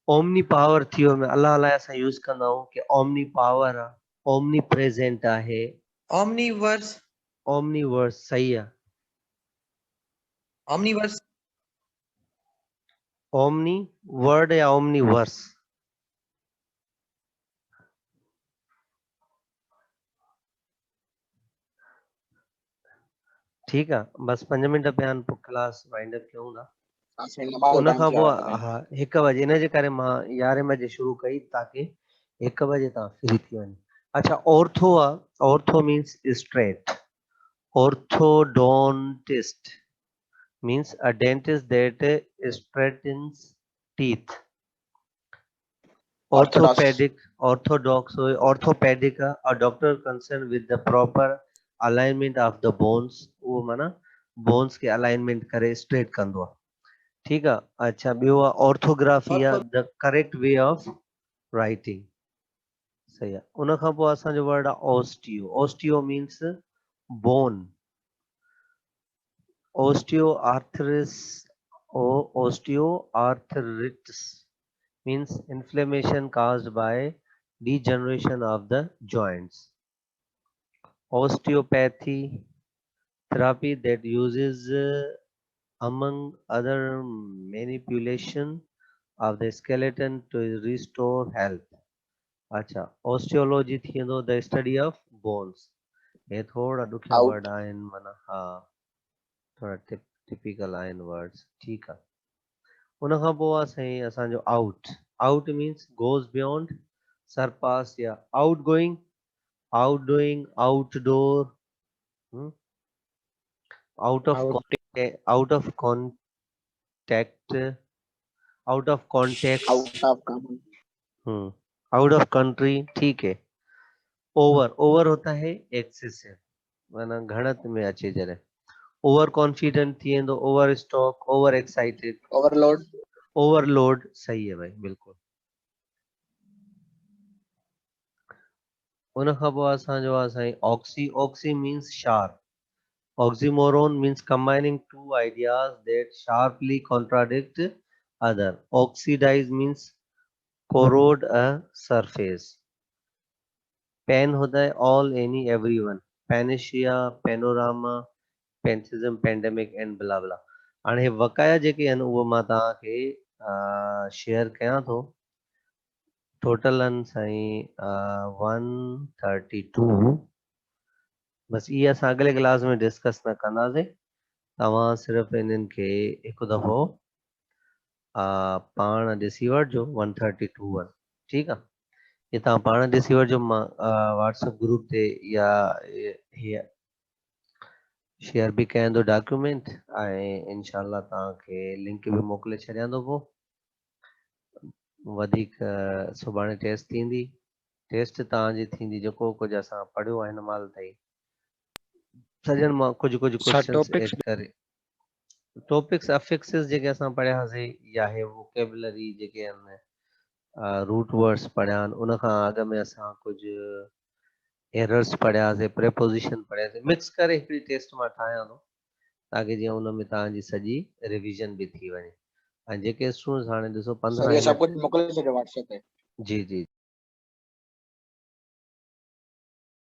omni power थी वियो में अलाह अलाह असां यूज़ कंदा आहियूं कि ओमनी पावर आहे ओमनी प्रेजेंट आहे Omniverse. ओमनीवर्स सही आहे Omniverse. ओमनी वर्ड या ओमनीवर्स ठीकु आहे बसि 5 मिंट पिया आहिनि पोइ क्लास वाइंड अप कयूं था उन खां पोइ हा 1 बजे इन जे करे मां 11 बजे शुरू कई ताकी 1 बजे तव्हां फ्री थी वञो अच्छा ऑर्थो आहे ortho means straight orthodontist means a dentist that straightens teeth orthopedic orthopedic a doctor concerned with the proper alignment of the bones वो माना bones के alignment करे straight कंदो आहे ठीक आहे अच्छा ॿियो आहे ऑर्थोग्राफी आहे the correct way of writing सही आहे उन खां पोइ असांजो वर्ड आहे osteo osteo means bone osteoarthritis osteoarthritis means inflammation caused by degeneration of the joints osteopathy therapy that uses among other manipulation of the skeleton to restore health अच्छा osteology थी वेंदो the study of bones हे थोड़ा ॾुखिया word आहिनि माना हा थोड़ा typical आहिनि words ठीकु आहे उन खां पोइ आहे साईं असांजो out out means goes beyond surpass या outgoing outdoing outdoor out of out of contact out of contact out of country ठीक है ओवर ओवर होता है एक्सेसिव माना घणत में अचे जॾहिं ओवर कॉन्फिडेंट थी वेंदो overstock overexcited overload overload सही है भाई बिल्कुल उन खां पोइ असांजो आहे साईं oxy oxy means sharp oxymoron means combining two ideas that sharply contradict other oxidise means corrode a surface pan होता है all any everyone panacea panorama pantheism pandemic and blah blah हाणे वकाया जेके आहिनि उहो मां तव्हांखे शेयर कयां थो टोटल आहिनि साईं 132 बसि इहे असां अॻिले क्लास में डिस्कस न कंदासीं तव्हां सिर्फ़ु इन्हनि खे हिकु दफ़ो पाण ॾिसी वठिजो 132 ठीकु आहे ये तव्हां पाण ॾिसी वठिजो मां व्हाट्सएप ग्रुप ते या शेयर बि कयां थो डॉक्यूमेंट ऐं इनशाला तव्हांखे लिंक बि मोकिले छॾियां थो पोइ वधीक सुभाणे टेस्ट थींदी टेस्ट तव्हांजी थींदी जेको कुझु असां पढ़ियो आहे हिन महिल ताईं सॼनि मां कुझु क्वेश्चन्स एड करे टॉपिक्स अफिक्सिस जेके असां पढ़ियासीं या हे वोकेबुलरी जेके आहिनि रूट वर्ड्स पढ़िया आहिनि उन खां अॻु में असां कुझु एरर्स पढ़ियासीं प्रेपोजिशन पढ़ियासीं मिक्स करे हिकिड़ी टेस्ट मां ठाहियां थो ताकि जीअं उन में तव्हांजी सॼी रिविजन बि थी वञे ऐं जेके स्टूडेंट्स हाणे ॾिसो 15 सर ये सब कुछ मोकिले छॾियो व्हाट्सएप पे जी जी